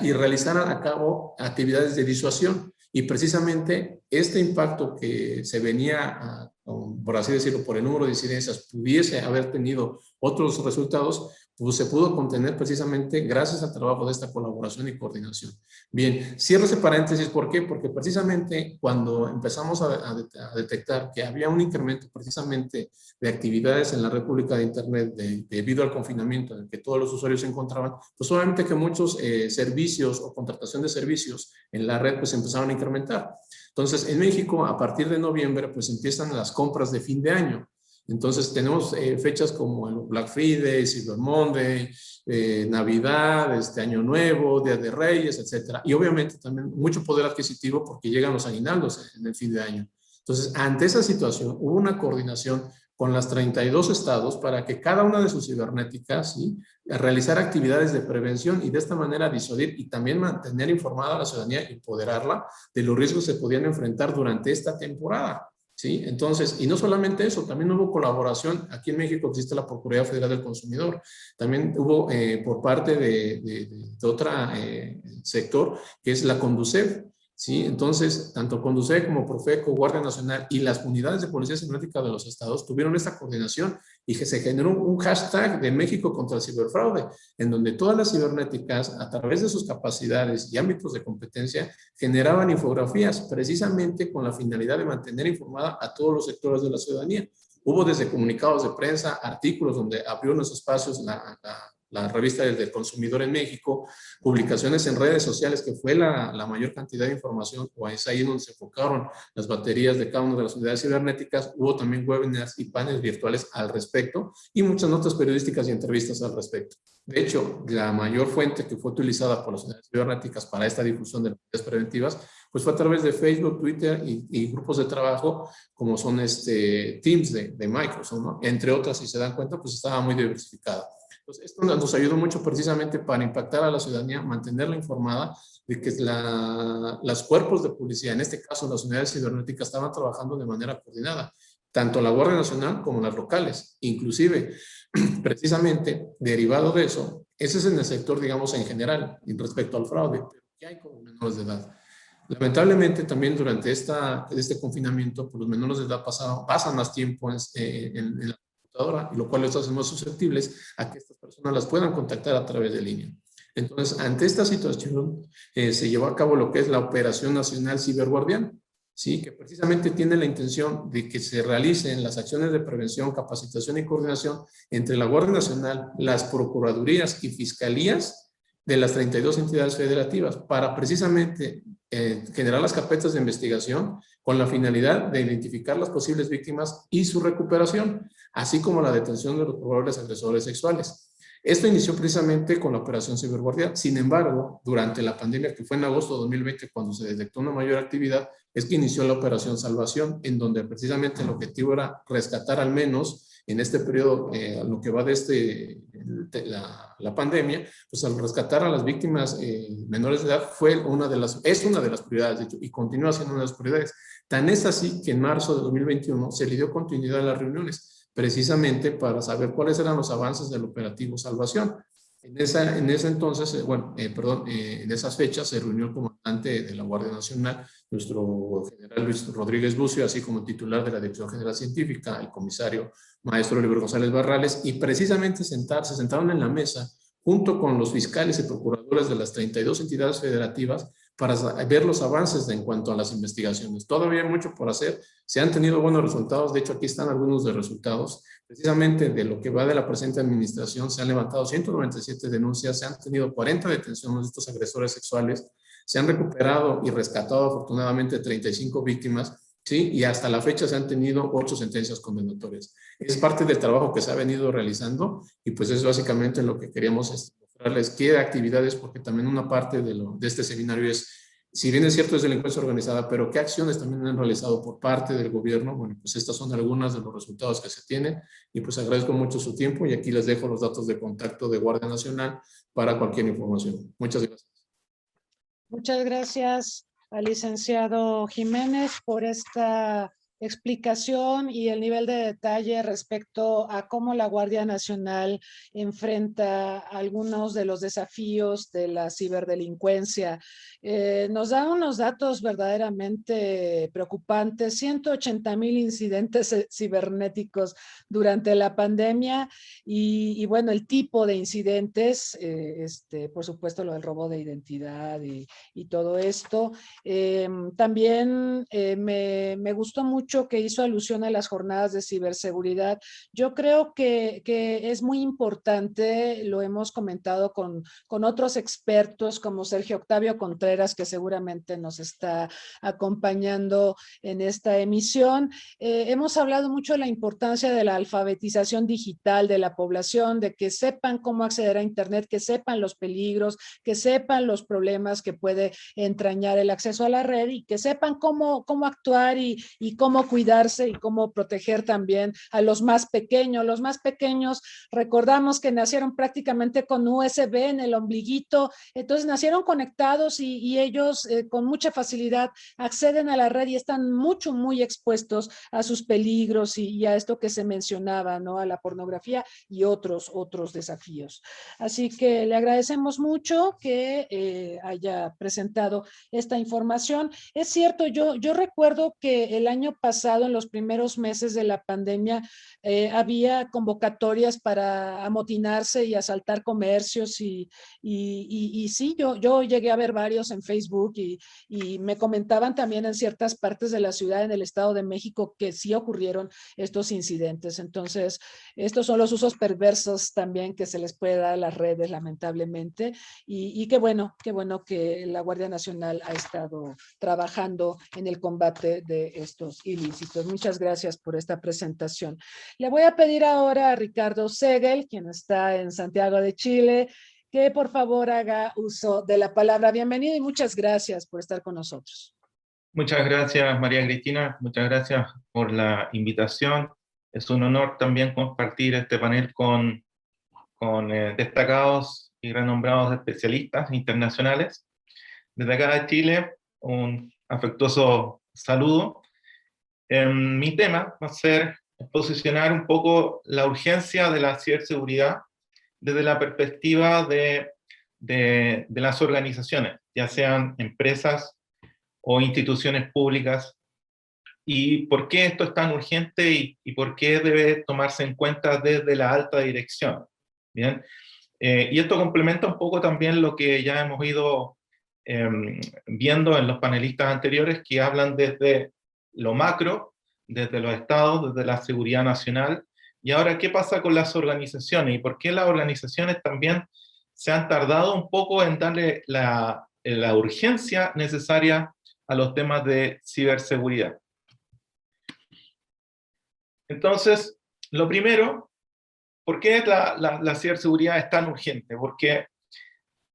E: y realizaran a cabo actividades de disuasión. Y precisamente este impacto que se venía, por así decirlo, por el número de incidencias, pudiese haber tenido otros resultados, pues se pudo contener precisamente gracias al trabajo de esta colaboración y coordinación. Bien, cierro ese paréntesis, ¿por qué? Porque precisamente cuando empezamos a detectar que había un incremento precisamente de actividades en la red pública de Internet debido al confinamiento en el que todos los usuarios se encontraban, pues obviamente que muchos servicios o contratación de servicios en la red pues empezaron a incrementar. Entonces, en México, a partir de noviembre, pues empiezan las compras de fin de año. Entonces tenemos fechas como el Black Friday, Cyber Monday, Navidad, Año Nuevo, Día de Reyes, etcétera. Y obviamente también mucho poder adquisitivo porque llegan los aguinaldos en el fin de año. Entonces, ante esa situación, hubo una coordinación con las 32 estados para que cada una de sus cibernéticas, ¿sí?, realizara actividades de prevención y de esta manera disuadir y también mantener informada a la ciudadanía y empoderarla de los riesgos que se podían enfrentar durante esta temporada. ¿Sí? Entonces, y no solamente eso, también hubo colaboración. Aquí en México existe la Procuraduría Federal del Consumidor. También hubo por parte de otro sector, que es la Conducef. ¿Sí? Entonces, tanto Conducef como Profeco, Guardia Nacional y las unidades de policía cibernética de los estados tuvieron esta coordinación y que se generó un hashtag de México contra el ciberfraude, en donde todas las cibernéticas, a través de sus capacidades y ámbitos de competencia, generaban infografías precisamente con la finalidad de mantener informada a todos los sectores de la ciudadanía. Hubo desde comunicados de prensa, artículos donde abrió unos espacios la revista del consumidor en México, publicaciones en redes sociales, que fue la mayor cantidad de información, o es ahí donde se enfocaron las baterías de cada una de las unidades cibernéticas. Hubo también webinars y paneles virtuales al respecto, y muchas notas periodísticas y entrevistas al respecto. De hecho, la mayor fuente que fue utilizada por las unidades cibernéticas para esta difusión de las medidas preventivas, pues fue a través de Facebook, Twitter y grupos de trabajo como son Teams de Microsoft, ¿no? Entre otras, si se dan cuenta, pues estaba muy diversificada. Entonces, esto nos ayudó mucho precisamente para impactar a la ciudadanía, mantenerla informada de que los cuerpos de policía, en este caso las unidades cibernéticas, estaban trabajando de manera coordinada, tanto la Guardia Nacional como las locales. Inclusive, precisamente, derivado de eso, ese es en el sector, digamos, en general, respecto al fraude, pero ¿qué hay con los menores de edad? Lamentablemente, también durante este confinamiento, pues los menores de edad pasan más tiempo en la computadora, y lo cual los hace más susceptibles a que estas personas las puedan contactar a través de línea. Entonces, ante esta situación, se llevó a cabo lo que es la Operación Nacional Ciberguardián, ¿sí? Que precisamente tiene la intención de que se realicen las acciones de prevención, capacitación y coordinación entre la Guardia Nacional, las procuradurías y fiscalías de las 32 entidades federativas, para precisamente generar las carpetas de investigación con la finalidad de identificar las posibles víctimas y su recuperación, así como la detención de los probables agresores sexuales. Esto inició precisamente con la Operación Ciberguardia. Sin embargo, durante la pandemia, que fue en agosto de 2020, cuando se detectó una mayor actividad, es que inició la Operación Salvación, en donde precisamente el objetivo era rescatar al menos en este periodo, lo que va de la pandemia, pues al rescatar a las víctimas menores de edad es una de las prioridades, de hecho, y continúa siendo una de las prioridades. Tan es así que en marzo de 2021 se le dio continuidad a las reuniones, precisamente para saber cuáles eran los avances del operativo Salvación. En ese entonces, en esas fechas se reunió el comandante de la Guardia Nacional, nuestro general Luis Rodríguez Bucio, así como el titular de la Dirección General Científica, el comisario maestro Oliver González Barrales, y precisamente se sentaron en la mesa junto con los fiscales y procuradores de las 32 entidades federativas para ver los avances en cuanto a las investigaciones. Todavía hay mucho por hacer, se han tenido buenos resultados, de hecho aquí están algunos de resultados. Precisamente de lo que va de la presente administración se han levantado 197 denuncias, se han tenido 40 detenciones de estos agresores sexuales, se han recuperado y rescatado afortunadamente 35 víctimas, ¿sí? Y hasta la fecha se han tenido 8 sentencias condenatorias. Es parte del trabajo que se ha venido realizando, y pues es básicamente lo que queríamos mostrarles, qué actividades, porque también una parte de este seminario es, si bien es cierto es delincuencia organizada, pero qué acciones también han realizado por parte del gobierno. Bueno, pues estas son algunas de los resultados que se tienen, y pues agradezco mucho su tiempo, y aquí les dejo los datos de contacto de Guardia Nacional para cualquier información. Muchas gracias.
C: Muchas gracias al licenciado Jiménez por esta explicación y el nivel de detalle respecto a cómo la Guardia Nacional enfrenta algunos de los desafíos de la ciberdelincuencia. Nos da unos datos verdaderamente preocupantes: 180,000 incidentes cibernéticos durante la pandemia, y bueno, el tipo de incidentes, por supuesto lo del robo de identidad y todo esto. También me gustó mucho que hizo alusión a las jornadas de ciberseguridad. Yo creo que es muy importante, lo hemos comentado con otros expertos como Sergio Octavio Contreras, que seguramente nos está acompañando en esta emisión. Hemos hablado mucho de la importancia de la alfabetización digital de la población, de que sepan cómo acceder a Internet, que sepan los peligros, que sepan los problemas que puede entrañar el acceso a la red, y que sepan cómo actuar y cómo cuidarse y cómo proteger también a los más pequeños. Los más pequeños, recordamos que nacieron prácticamente con USB en el ombliguito, entonces nacieron conectados, y ellos con mucha facilidad acceden a la red y están muy expuestos a sus peligros y a esto que se mencionaba, ¿no? A la pornografía y otros desafíos. Así que le agradecemos mucho que haya presentado esta información. Es cierto, yo recuerdo que el año pasado pasado, en los primeros meses de la pandemia, había convocatorias para amotinarse y asaltar comercios y sí, yo llegué a ver varios en Facebook y me comentaban también en ciertas partes de la ciudad, en el Estado de México, que sí ocurrieron estos incidentes. Entonces, estos son los usos perversos también que se les puede dar a las redes, lamentablemente, y qué bueno que la Guardia Nacional ha estado trabajando en el combate de estos ilícitos. Muchas gracias por esta presentación. Le voy a pedir ahora a Ricardo Segel, quien está en Santiago de Chile, que por favor haga uso de la palabra. Bienvenido y muchas gracias por estar con nosotros.
F: Muchas gracias, María Cristina. Muchas gracias por la invitación. Es un honor también compartir este panel con destacados y renombrados especialistas internacionales. Desde acá de Chile, un afectuoso saludo. Mi tema va a ser posicionar un poco la urgencia de la ciberseguridad desde la perspectiva de las organizaciones, ya sean empresas o instituciones públicas, y por qué esto es tan urgente y por qué debe tomarse en cuenta desde la alta dirección. ¿Bien? Y esto complementa un poco también lo que ya hemos ido viendo en los panelistas anteriores, que hablan desde lo macro, desde los estados, desde la seguridad nacional, y ahora qué pasa con las organizaciones, y por qué las organizaciones también se han tardado un poco en darle la urgencia necesaria a los temas de ciberseguridad. Entonces, lo primero, ¿por qué la ciberseguridad es tan urgente? Porque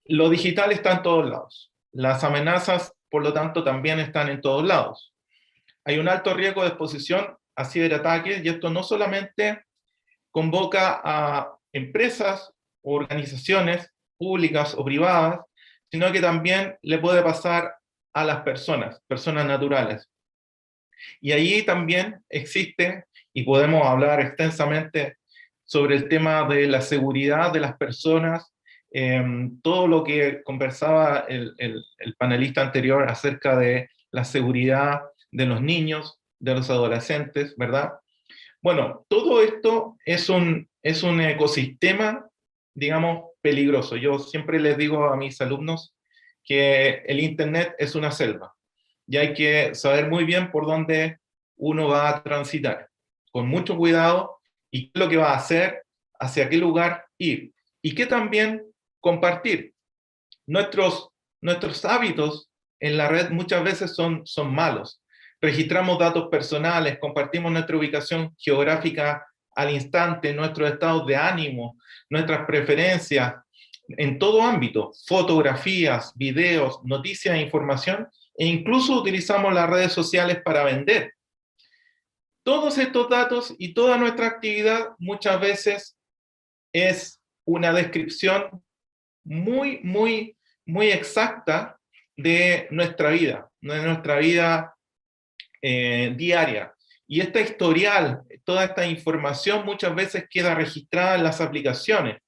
F: lo digital está en todos lados. Las amenazas, por lo tanto, también están en todos lados. Hay un alto riesgo de exposición a ciberataques, y esto no solamente convoca a empresas o organizaciones públicas o privadas, sino que también le puede pasar a las personas naturales. Y allí también existe, y podemos hablar extensamente sobre el tema de la seguridad de las personas, todo lo que conversaba el panelista anterior acerca de la seguridad de los niños, de los adolescentes, ¿verdad? Bueno, todo esto es un ecosistema, digamos, peligroso. Yo siempre les digo a mis alumnos que el Internet es una selva, y hay que saber muy bien por dónde uno va a transitar, con mucho cuidado, y qué es lo que va a hacer, hacia qué lugar ir, y qué también compartir. Nuestros hábitos en la red muchas veces son malos. Registramos datos personales, compartimos nuestra ubicación geográfica al instante, nuestros estados de ánimo, nuestras preferencias, en todo ámbito, fotografías, videos, noticias e información, e incluso utilizamos las redes sociales para vender. Todos estos datos y toda nuestra actividad muchas veces es una descripción muy, muy, muy exacta de nuestra vida diaria. Y esta historial, toda esta información muchas veces queda registrada en las aplicaciones.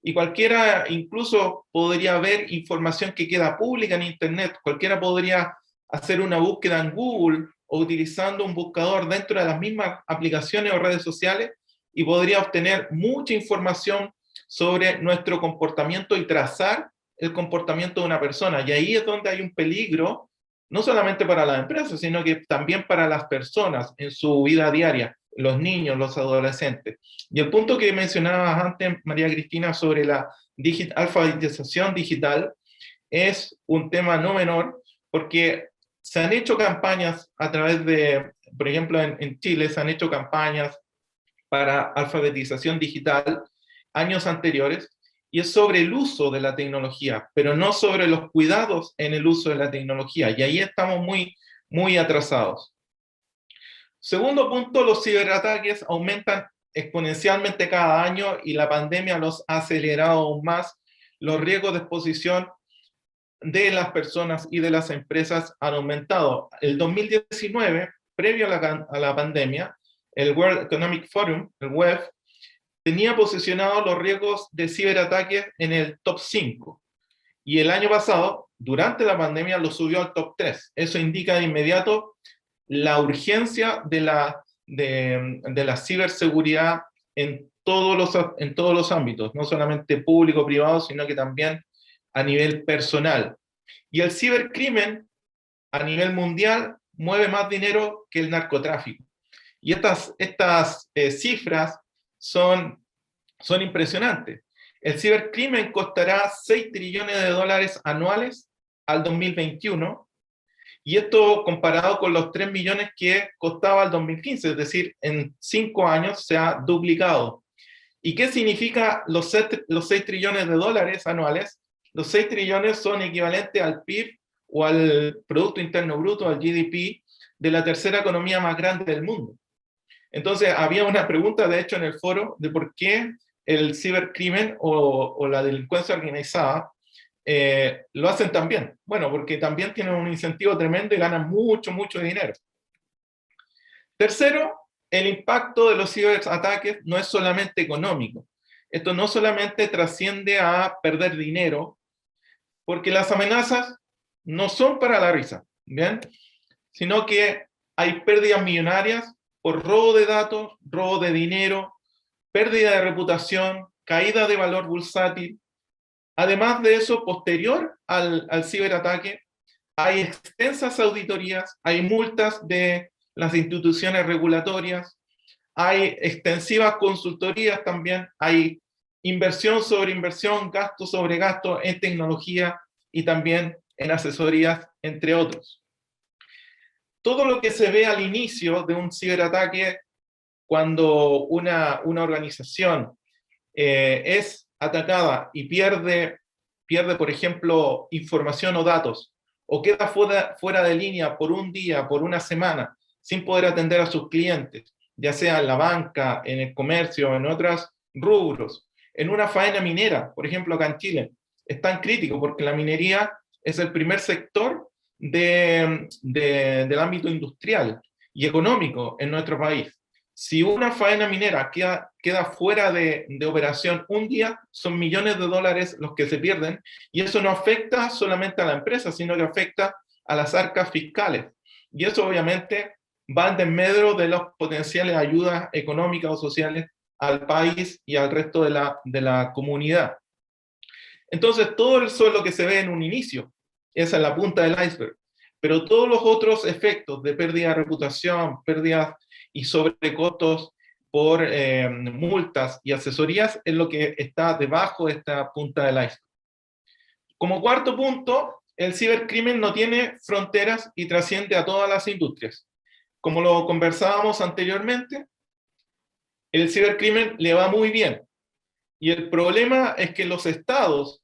F: Y cualquiera incluso podría ver información que queda pública en Internet. Cualquiera podría hacer una búsqueda en Google o utilizando un buscador dentro de las mismas aplicaciones o redes sociales, y podría obtener mucha información sobre nuestro comportamiento y trazar el comportamiento de una persona. Y ahí es donde hay un peligro, no solamente para las empresas, sino que también para las personas en su vida diaria, los niños, los adolescentes. Y el punto que mencionabas antes, María Cristina, sobre la alfabetización digital, es un tema no menor, porque se han hecho campañas a través de, por ejemplo, en Chile se han hecho campañas para alfabetización digital años anteriores, y es sobre el uso de la tecnología, pero no sobre los cuidados en el uso de la tecnología, y ahí estamos muy, muy atrasados. Segundo punto, los ciberataques aumentan exponencialmente cada año, y la pandemia los ha acelerado aún más. Los riesgos de exposición de las personas y de las empresas han aumentado. El 2019, previo a la pandemia, el World Economic Forum, el WEF, tenía posicionados los riesgos de ciberataques en el top 5. Y el año pasado, durante la pandemia, lo subió al top 3. Eso indica de inmediato la urgencia de la ciberseguridad en todos los ámbitos, no solamente público, privado, sino que también a nivel personal. Y el cibercrimen a nivel mundial mueve más dinero que el narcotráfico. Y estas cifras son impresionantes. El cibercrimen costará 6 trillones de dólares anuales al 2021, y esto comparado con los 3 millones que costaba el 2015, es decir, en 5 años se ha duplicado. ¿Y qué significa los 6 trillones de dólares anuales? Los 6 trillones son equivalentes al PIB o al Producto Interno Bruto, al GDP, de la tercera economía más grande del mundo. Entonces, había una pregunta, de hecho, en el foro, de por qué el cibercrimen o la delincuencia organizada lo hacen tan bien. Bueno, porque también tienen un incentivo tremendo y ganan mucho, mucho dinero. Tercero, el impacto de los ciberataques no es solamente económico. Esto no solamente trasciende a perder dinero, porque las amenazas no son para la risa, ¿bien? Sino que hay pérdidas millonarias por robo de datos, robo de dinero, pérdida de reputación, caída de valor bursátil. Además de eso, posterior al ciberataque, hay extensas auditorías, hay multas de las instituciones regulatorias, hay extensivas consultorías también, hay inversión sobre inversión, gasto sobre gasto en tecnología y también en asesorías, entre otros. Todo lo que se ve al inicio de un ciberataque, cuando una organización es atacada y pierde, por ejemplo, información o datos, o queda fuera de línea por un día, por una semana, sin poder atender a sus clientes, ya sea en la banca, en el comercio, en otros rubros, en una faena minera, por ejemplo, acá en Chile, es tan crítico porque la minería es el primer sector del ámbito industrial y económico en nuestro país. Si una faena minera queda fuera de operación un día, son millones de dólares los que se pierden, y eso no afecta solamente a la empresa, sino que afecta a las arcas fiscales. Y eso obviamente va en desmedro de las potenciales ayudas económicas o sociales al país y al resto de la comunidad. Entonces, todo eso es lo que se ve en un inicio, esa es la punta del iceberg, pero todos los otros efectos de pérdida de reputación, pérdidas y sobrecostos por multas y asesorías es lo que está debajo de esta punta del iceberg. Como cuarto punto, el cibercrimen no tiene fronteras y trasciende a todas las industrias. Como lo conversábamos anteriormente, el cibercrimen le va muy bien. Y el problema es que los estados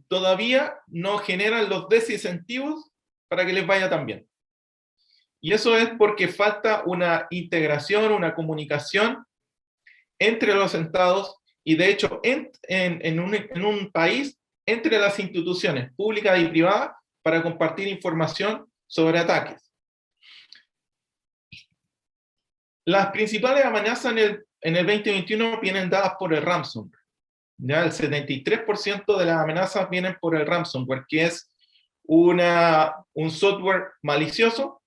F: todavía no generan los desincentivos para que les vaya tan bien. Y eso es porque falta una integración, una comunicación entre los estados y, de hecho, en un país, entre las instituciones públicas y privadas para compartir información sobre ataques. Las principales amenazas en el 2021 vienen dadas por el ransomware. Ya el 73% de las amenazas vienen por el ransomware, que es un software malicioso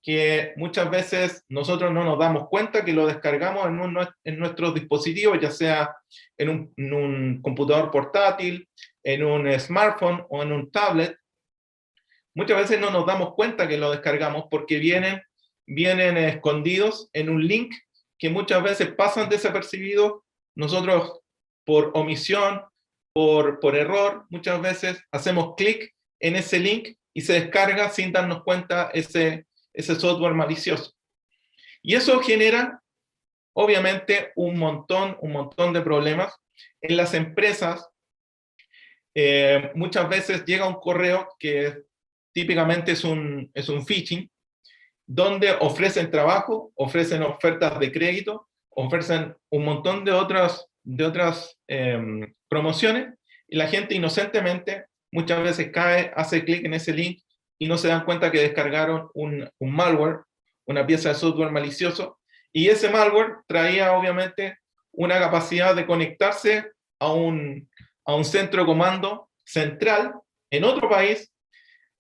F: que muchas veces nosotros no nos damos cuenta que lo descargamos en nuestros dispositivos, ya sea en un computador portátil, en un smartphone o en un tablet. Muchas veces no nos damos cuenta que lo descargamos porque vienen escondidos en un link que muchas veces pasan desapercibidos. Nosotros, por omisión, por error, muchas veces hacemos clic en ese link y se descarga sin darnos cuenta ese software malicioso. Y eso genera, obviamente, un montón de problemas. En las empresas, muchas veces llega un correo que típicamente es un phishing, donde ofrecen trabajo, ofrecen ofertas de crédito, ofrecen un montón de otras promociones, y la gente inocentemente muchas veces hace clic en ese link y no se dan cuenta que descargaron un malware, una pieza de software malicioso, y ese malware traía obviamente una capacidad de conectarse a un centro de comando central en otro país,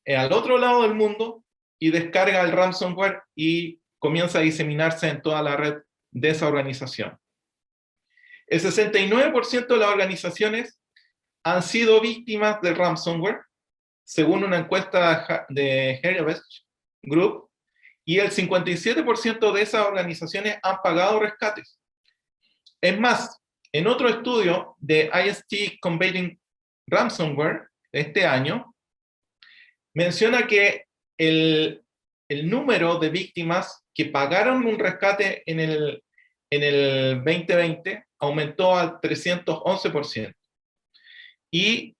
F: al otro lado del mundo, y descarga el ransomware y comienza a diseminarse en toda la red de esa organización. El 69% de las organizaciones han sido víctimas del ransomware, según una encuesta de Heritage Group, y el 57% de esas organizaciones han pagado rescates. Es más, en otro estudio de IST Combating Ransomware este año, menciona que el número de víctimas que pagaron un rescate en el 2020 aumentó al 311% y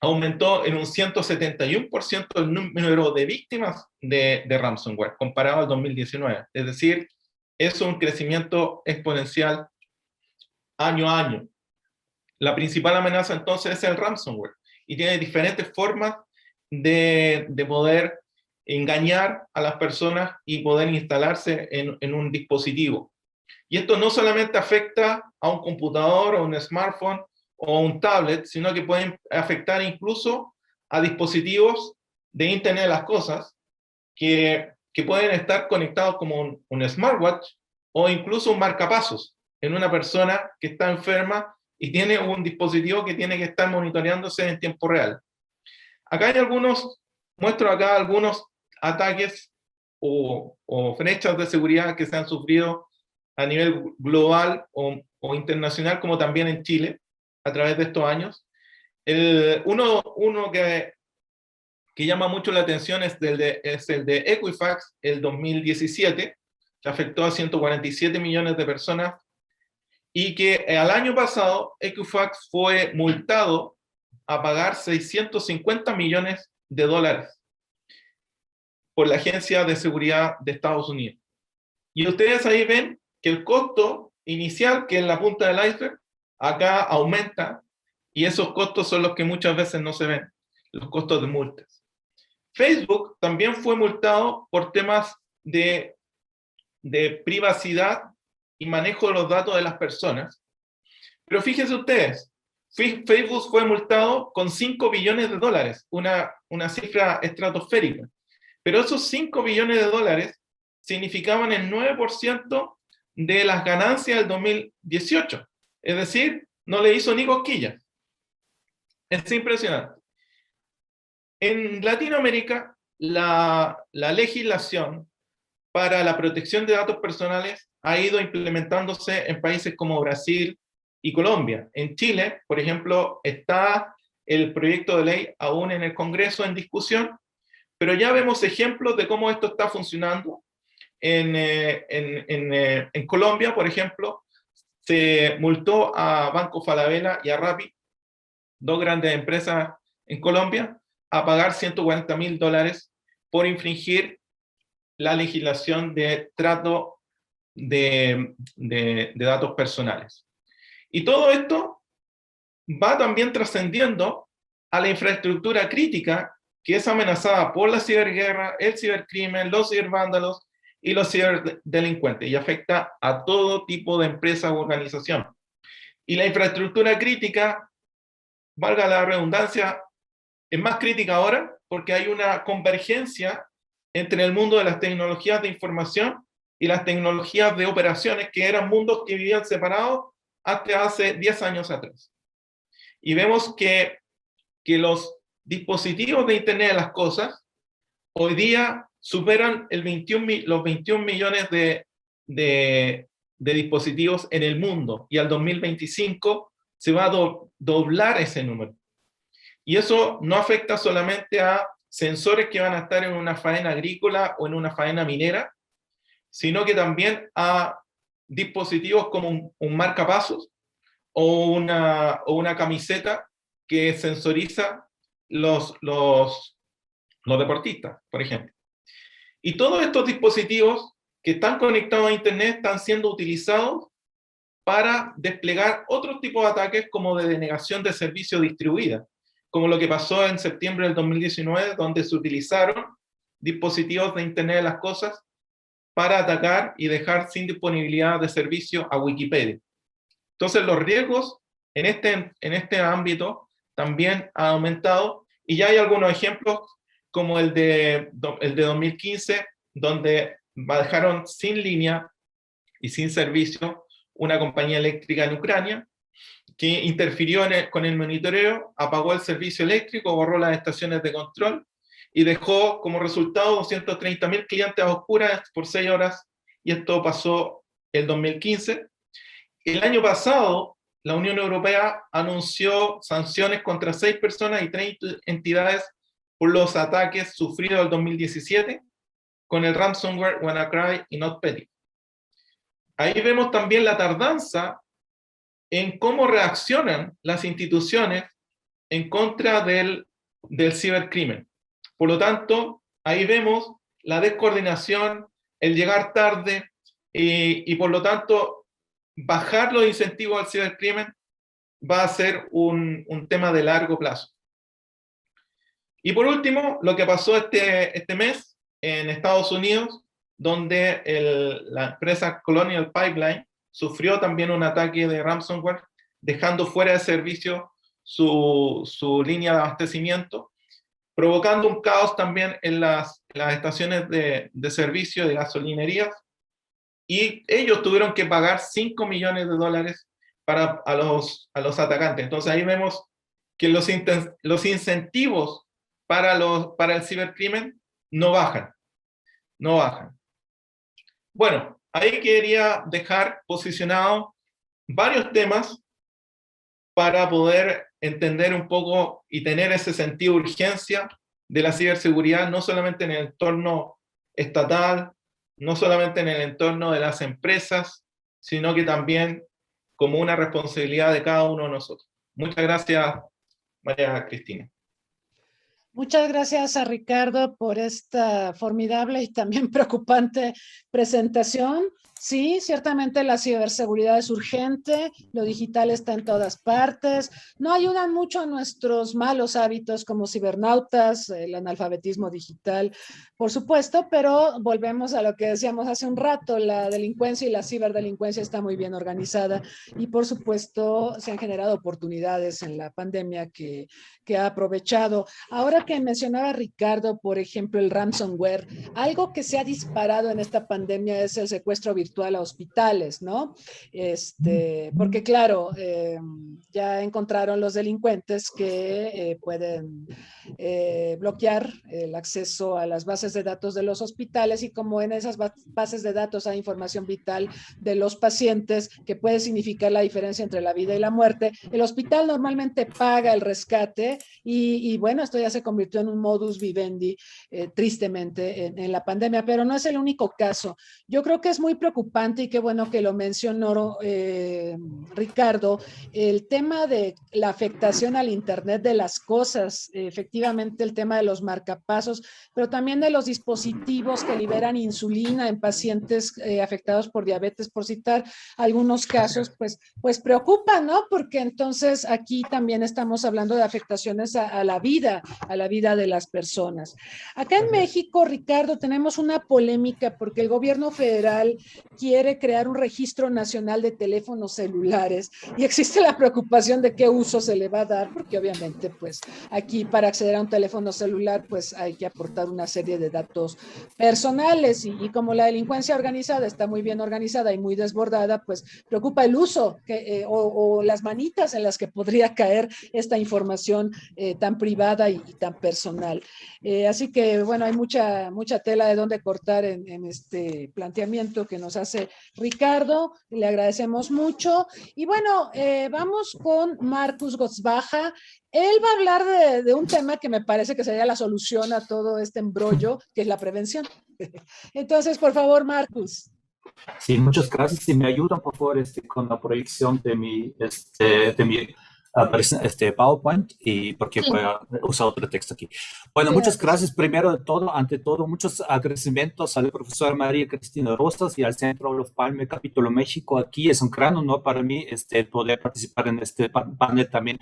F: aumentó en un 171% el número de víctimas de ransomware comparado al 2019. Es decir, es un crecimiento exponencial año a año. La principal amenaza entonces es el ransomware y tiene diferentes formas de poder engañar a las personas y poder instalarse en un dispositivo. Y esto no solamente afecta a un computador o un smartphone o un tablet, sino que pueden afectar incluso a dispositivos de Internet de las Cosas que pueden estar conectados como un smartwatch o incluso un marcapasos en una persona que está enferma y tiene un dispositivo que tiene que estar monitoreándose en tiempo real. Acá hay muestro acá algunos ataques o brechas de seguridad que se han sufrido a nivel global o internacional, como también en Chile, a través de estos años. Uno que llama mucho la atención es el de Equifax, el 2017, que afectó a 147 millones de personas, y que al año pasado Equifax fue multado a pagar 650 millones de dólares por la Agencia de Seguridad de Estados Unidos. Y ustedes ahí ven que el costo inicial, que es la punta del iceberg, acá aumenta, y esos costos son los que muchas veces no se ven, los costos de multas. Facebook también fue multado por temas de privacidad y manejo de los datos de las personas. Pero fíjense ustedes, Facebook fue multado con 5 billones de dólares, una cifra estratosférica. Pero esos 5 billones de dólares significaban el 9% de las ganancias del 2018. Es decir, no le hizo ni cosquillas. Es impresionante. En Latinoamérica, la legislación para la protección de datos personales ha ido implementándose en países como Brasil y Colombia. En Chile, por ejemplo, está el proyecto de ley aún en el Congreso en discusión, pero ya vemos ejemplos de cómo esto está funcionando. En Colombia, por ejemplo, se multó a Banco Falabella y a Rappi, dos grandes empresas en Colombia, a pagar $140.000 por infringir la legislación de trato de datos personales. Y todo esto va también trascendiendo a la infraestructura crítica que es amenazada por la ciberguerra, el cibercrimen, los cibervándalos y los ciberdelincuentes, y afecta a todo tipo de empresa u organización. Y la infraestructura crítica, valga la redundancia, es más crítica ahora porque hay una convergencia entre el mundo de las tecnologías de información y las tecnologías de operaciones, que eran mundos que vivían separados hasta hace 10 años atrás. Y vemos que los dispositivos de Internet de las Cosas hoy día superan los 21 millones de dispositivos en el mundo, y al 2025 se va a doblar ese número. Y eso no afecta solamente a sensores que van a estar en una faena agrícola o en una faena minera, sino que también a dispositivos como un marcapasos o una camiseta que sensoriza los deportistas, por ejemplo. Y todos estos dispositivos que están conectados a Internet están siendo utilizados para desplegar otros tipos de ataques, como de denegación de servicio distribuida, como lo que pasó en septiembre del 2019, donde se utilizaron dispositivos de Internet de las Cosas para atacar y dejar sin disponibilidad de servicio a Wikipedia. Entonces los riesgos en este ámbito también han aumentado, y ya hay algunos ejemplos como el de 2015, donde dejaron sin línea y sin servicio una compañía eléctrica en Ucrania, que interfirió con el monitoreo, apagó el servicio eléctrico, borró las estaciones de control y dejó como resultado 230.000 clientes a oscuras por 6 horas, y esto pasó el 2015. El año pasado, la Unión Europea anunció sanciones contra 6 personas y 3 entidades por los ataques sufridos en el 2017 con el ransomware WannaCry y NotPetya. Ahí vemos también la tardanza en cómo reaccionan las instituciones en contra del cibercrimen. Por lo tanto, ahí vemos la descoordinación, el llegar tarde, y por lo tanto, bajar los incentivos al cibercrimen va a ser un tema de largo plazo. Y por último, lo que pasó este mes en Estados Unidos, donde la empresa Colonial Pipeline sufrió también un ataque de ransomware, dejando fuera de servicio su línea de abastecimiento, provocando un caos también en las estaciones de servicio de gasolinerías, y ellos tuvieron que pagar $5 millones a los atacantes. Entonces ahí vemos que los incentivos para el cibercrimen no bajan. Bueno, ahí quería dejar posicionados varios temas para poder entender un poco y tener ese sentido de urgencia de la ciberseguridad, no solamente en el entorno estatal, no solamente en el entorno de las empresas, sino que también como una responsabilidad de cada uno de nosotros. Muchas gracias, María Cristina.
C: Muchas gracias a Ricardo por esta formidable y también preocupante presentación. Sí, ciertamente la ciberseguridad es urgente, lo digital está en todas partes, no ayudan mucho a nuestros malos hábitos como cibernautas, el analfabetismo digital, por supuesto, pero volvemos a lo que decíamos hace un rato, la delincuencia y la ciberdelincuencia está muy bien organizada y por supuesto se han generado oportunidades en la pandemia que ha aprovechado. Ahora que mencionaba Ricardo, por ejemplo, el ransomware, algo que se ha disparado en esta pandemia es el secuestro virtual a hospitales, ¿no? Porque claro, ya encontraron los delincuentes que pueden bloquear el acceso a las bases de datos de los hospitales, y como en esas bases de datos hay información vital de los pacientes que puede significar la diferencia entre la vida y la muerte, el hospital normalmente paga el rescate y bueno, esto ya se convirtió en un modus vivendi, tristemente, en la pandemia, pero no es el único caso. Yo creo que es muy preocupante y qué bueno que lo mencionó Ricardo, el tema de la afectación al Internet de las cosas, efectivamente el tema de los marcapasos, pero también de los dispositivos que liberan insulina en pacientes afectados por diabetes, por citar algunos casos, pues preocupa, ¿no? Porque entonces aquí también estamos hablando de afectaciones a la vida de las personas. Acá en México, Ricardo, tenemos una polémica porque el gobierno federal quiere crear un registro nacional de teléfonos celulares y existe la preocupación de qué uso se le va a dar, porque obviamente pues aquí para acceder a un teléfono celular pues hay que aportar una serie de datos personales y como la delincuencia organizada está muy bien organizada y muy desbordada, pues preocupa el uso o las manitas en las que podría caer esta información tan privada y tan personal. Así que bueno, hay mucha tela de dónde cortar en este planteamiento que nos hace Ricardo, le agradecemos mucho. Y bueno, vamos con Marcus Gosbaja. Él va a hablar de un tema que me parece que sería la solución a todo este embrollo, que es la prevención. Entonces, por favor, Marcus.
G: Sí, muchas gracias. Si me ayudan, por favor, con la proyección de mi PowerPoint, y porque voy a usar otro texto aquí. Bueno, muchas gracias ante todo, muchos agradecimientos a la profesora María Cristina Rosas y al Centro Olof Palme Capítulo México. Aquí es un gran honor para mí poder participar en este panel también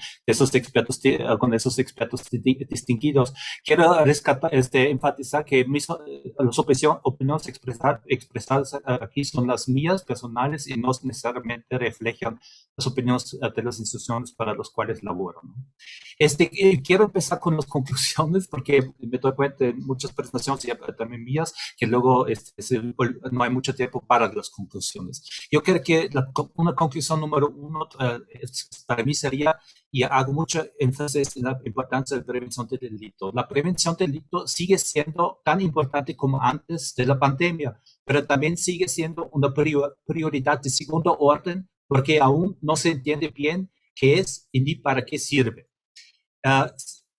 G: con esos expertos distinguidos. Quiero enfatizar que las opiniones expresadas aquí son las mías personales y no necesariamente reflejan las opiniones de las instituciones para los cuales laboro, ¿no? Quiero empezar con las conclusiones porque me doy cuenta de muchas presentaciones y también mías que luego no hay mucho tiempo para las conclusiones. Yo creo que una conclusión número uno para mí sería, y hago mucho énfasis en la importancia de la prevención del delito. La prevención del delito sigue siendo tan importante como antes de la pandemia, pero también sigue siendo una prioridad de segundo orden porque aún no se entiende bien qué es y ni para qué sirve.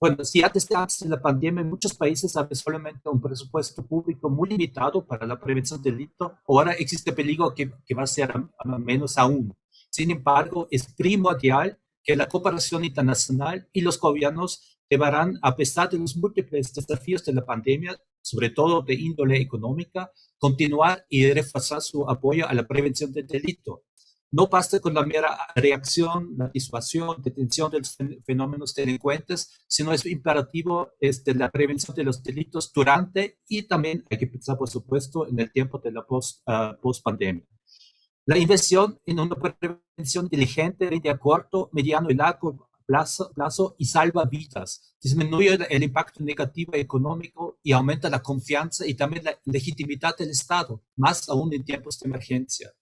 G: Bueno, si antes de la pandemia en muchos países había solamente un presupuesto público muy limitado para la prevención del delito, ahora existe peligro que va a ser a menos aún. Sin embargo, es primordial que la cooperación internacional y los gobiernos deberán, a pesar de los múltiples desafíos de la pandemia, sobre todo de índole económica, continuar y reforzar su apoyo a la prevención del delito. No basta con la mera reacción, la disuasión, detención de los fenómenos delincuentes, sino es imperativo la prevención de los delitos durante y también hay que pensar, por supuesto, en el tiempo de la post-pandemia. La inversión en una prevención inteligente de a corto, mediano y largo plazo y salva vidas, disminuye el impacto negativo económico y aumenta la confianza y también la legitimidad del Estado, más aún en tiempos de emergencia.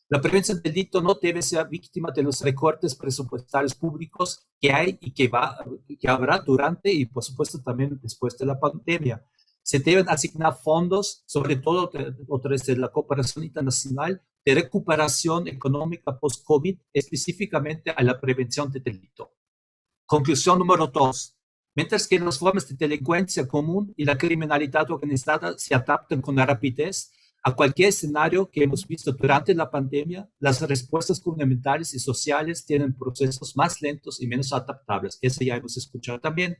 G: La prevención del delito no debe ser víctima de los recortes presupuestarios públicos que hay y que habrá durante y, por supuesto, también después de la pandemia. Se deben asignar fondos, sobre todo de la cooperación internacional, de recuperación económica post-COVID, específicamente a la prevención del delito. Conclusión número 2. Mientras que las formas de delincuencia común y la criminalidad organizada se adaptan con rapidez a cualquier escenario que hemos visto durante la pandemia, las respuestas gubernamentales y sociales tienen procesos más lentos y menos adaptables. Eso ya hemos escuchado también.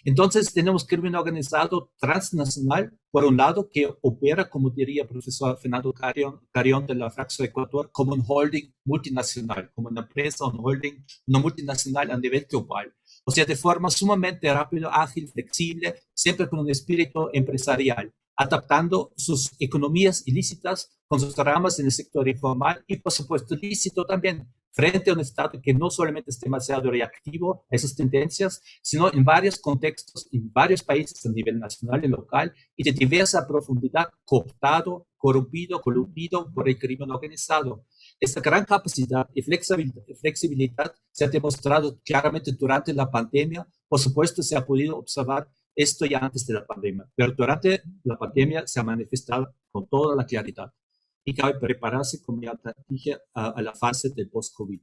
G: Entonces, tenemos crimen organizado transnacional, por un lado, que opera, como diría el profesor Fernando Carrión de la Fraxo de Ecuador, como un holding multinacional, como una empresa, un holding, una multinacional a nivel global. O sea, de forma sumamente rápida, ágil, flexible, siempre con un espíritu empresarial, adaptando sus economías ilícitas con sus ramas en el sector informal y, por supuesto, lícito también, frente a un Estado que no solamente es demasiado reactivo a esas tendencias, sino en varios contextos, en varios países a nivel nacional y local, y de diversa profundidad, cooptado, corrompido, coludido por el crimen organizado. Esta gran capacidad y flexibilidad se ha demostrado claramente durante la pandemia. Por supuesto, se ha podido observar esto ya antes de la pandemia, pero durante la pandemia se ha manifestado con toda la claridad. Y cabe prepararse, como ya dije, a la fase del post-COVID.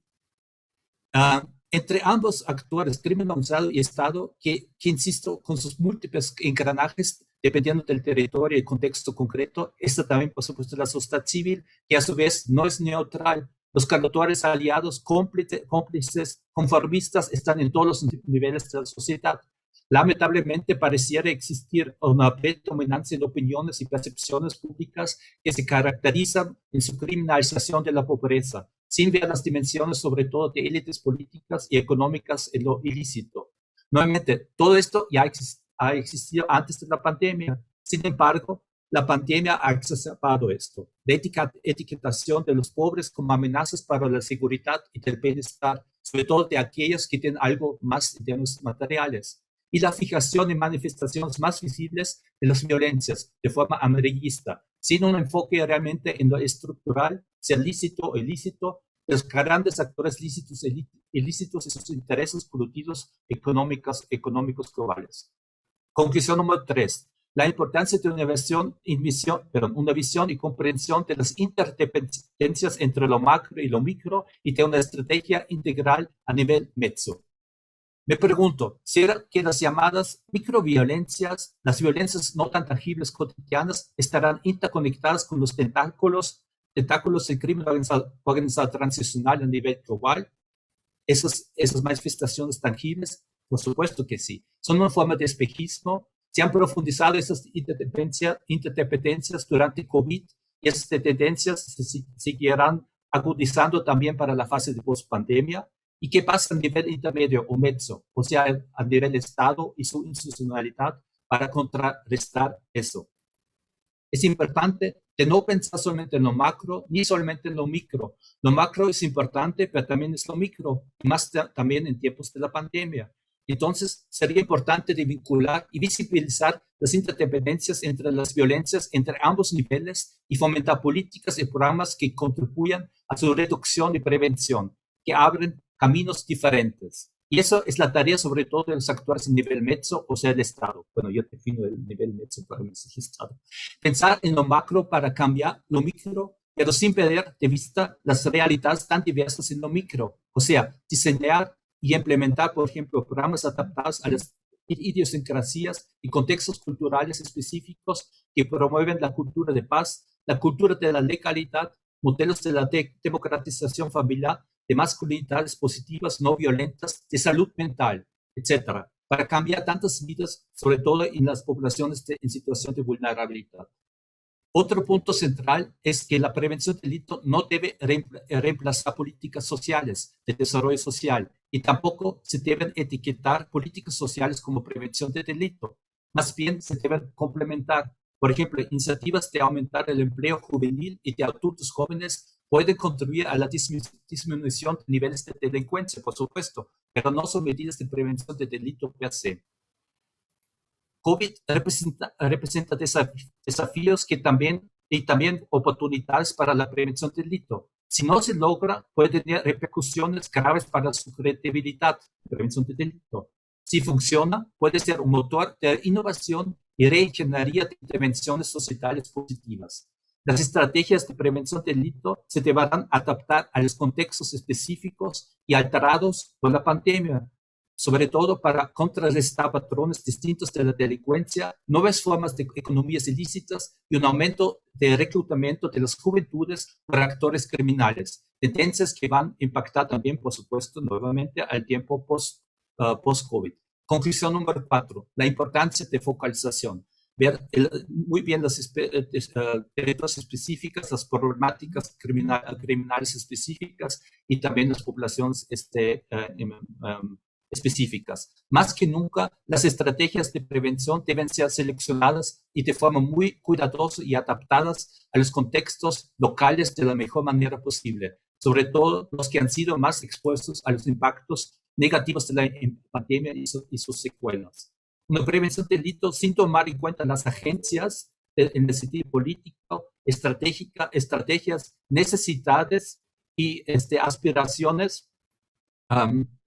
G: Entre ambos actores, crimen organizado y Estado, que insisto, con sus múltiples engranajes, dependiendo del territorio y contexto concreto, está también, por supuesto, la sociedad civil, que a su vez no es neutral. Los actores aliados, cómplices, conformistas, están en todos los niveles de la sociedad. Lamentablemente pareciera existir una predominancia en opiniones y percepciones públicas que se caracterizan en su criminalización de la pobreza, sin ver las dimensiones sobre todo de élites políticas y económicas en lo ilícito. Nuevamente, todo esto ya ha existido antes de la pandemia. Sin embargo, la pandemia ha exacerbado esto. La etiquetación de los pobres como amenazas para la seguridad y del bienestar, sobre todo de aquellos que tienen algo más en términos materiales. Y la fijación en manifestaciones más visibles de las violencias de forma amarillista, sin un enfoque realmente en lo estructural, sea lícito o ilícito, de los grandes actores lícitos e ilícitos y sus intereses producidos económicos globales. Conclusión número 3. La importancia de una visión y comprensión de las interdependencias entre lo macro y lo micro y de una estrategia integral a nivel meso. Me pregunto, ¿será que las llamadas microviolencias, las violencias no tan tangibles cotidianas, estarán interconectadas con los tentáculos del crimen organizado transicional a nivel global? Esas manifestaciones tangibles, por supuesto que sí. Son una forma de espejismo. Se han profundizado esas interdependencias durante COVID y esas tendencias se seguirán agudizando también para la fase de post-pandemia. ¿Y qué pasa a nivel intermedio o mezzo? O sea, a nivel Estado y su institucionalidad para contrarrestar eso. Es importante de no pensar solamente en lo macro ni solamente en lo micro. Lo macro es importante, pero también es lo micro, y más también en tiempos de la pandemia. Entonces, sería importante de vincular y visibilizar las interdependencias entre las violencias entre ambos niveles y fomentar políticas y programas que contribuyan a su reducción y prevención, que abren caminos diferentes. Y eso es la tarea sobre todo de los actores en nivel meso, o sea, el Estado. Bueno, yo defino el nivel meso para mí es el Estado. Pensar en lo macro para cambiar lo micro, pero sin perder de vista las realidades tan diversas en lo micro. O sea, diseñar y implementar, por ejemplo, programas adaptados a las idiosincrasias y contextos culturales específicos que promueven la cultura de paz, la cultura de la legalidad, modelos de la democratización familiar, de masculinidades positivas, no violentas, de salud mental, etcétera, para cambiar tantas vidas, sobre todo en las poblaciones en situación de vulnerabilidad. Otro punto central es que la prevención del delito no debe reemplazar políticas sociales de desarrollo social y tampoco se deben etiquetar políticas sociales como prevención del delito. Más bien se deben complementar. Por ejemplo, iniciativas de aumentar el empleo juvenil y de adultos jóvenes pueden contribuir a la disminución de niveles de delincuencia, por supuesto, pero no son medidas de prevención del delito per se. COVID representa desafíos que también oportunidades para la prevención del delito. Si no se logra, puede tener repercusiones graves para su credibilidad, la prevención del delito. Si funciona, puede ser un motor de innovación y reingeniería de intervenciones societales positivas. Las estrategias de prevención del delito se deberán adaptar a los contextos específicos y alterados por la pandemia, sobre todo para contrarrestar patrones distintos de la delincuencia, nuevas formas de economías ilícitas y un aumento de reclutamiento de las juventudes por actores criminales, tendencias que van a impactar también, por supuesto, nuevamente al tiempo post-COVID. Conclusión número 4, la importancia de focalización. Ver muy bien las territorios específicas, las problemáticas criminales específicas y también las poblaciones específicas. Más que nunca, las estrategias de prevención deben ser seleccionadas y de forma muy cuidadosa y adaptadas a los contextos locales de la mejor manera posible, sobre todo los que han sido más expuestos a los impactos negativos de la pandemia y sus secuelas. Una prevención del delito sin tomar en cuenta las agencias en el sentido político, estrategias, necesidades y aspiraciones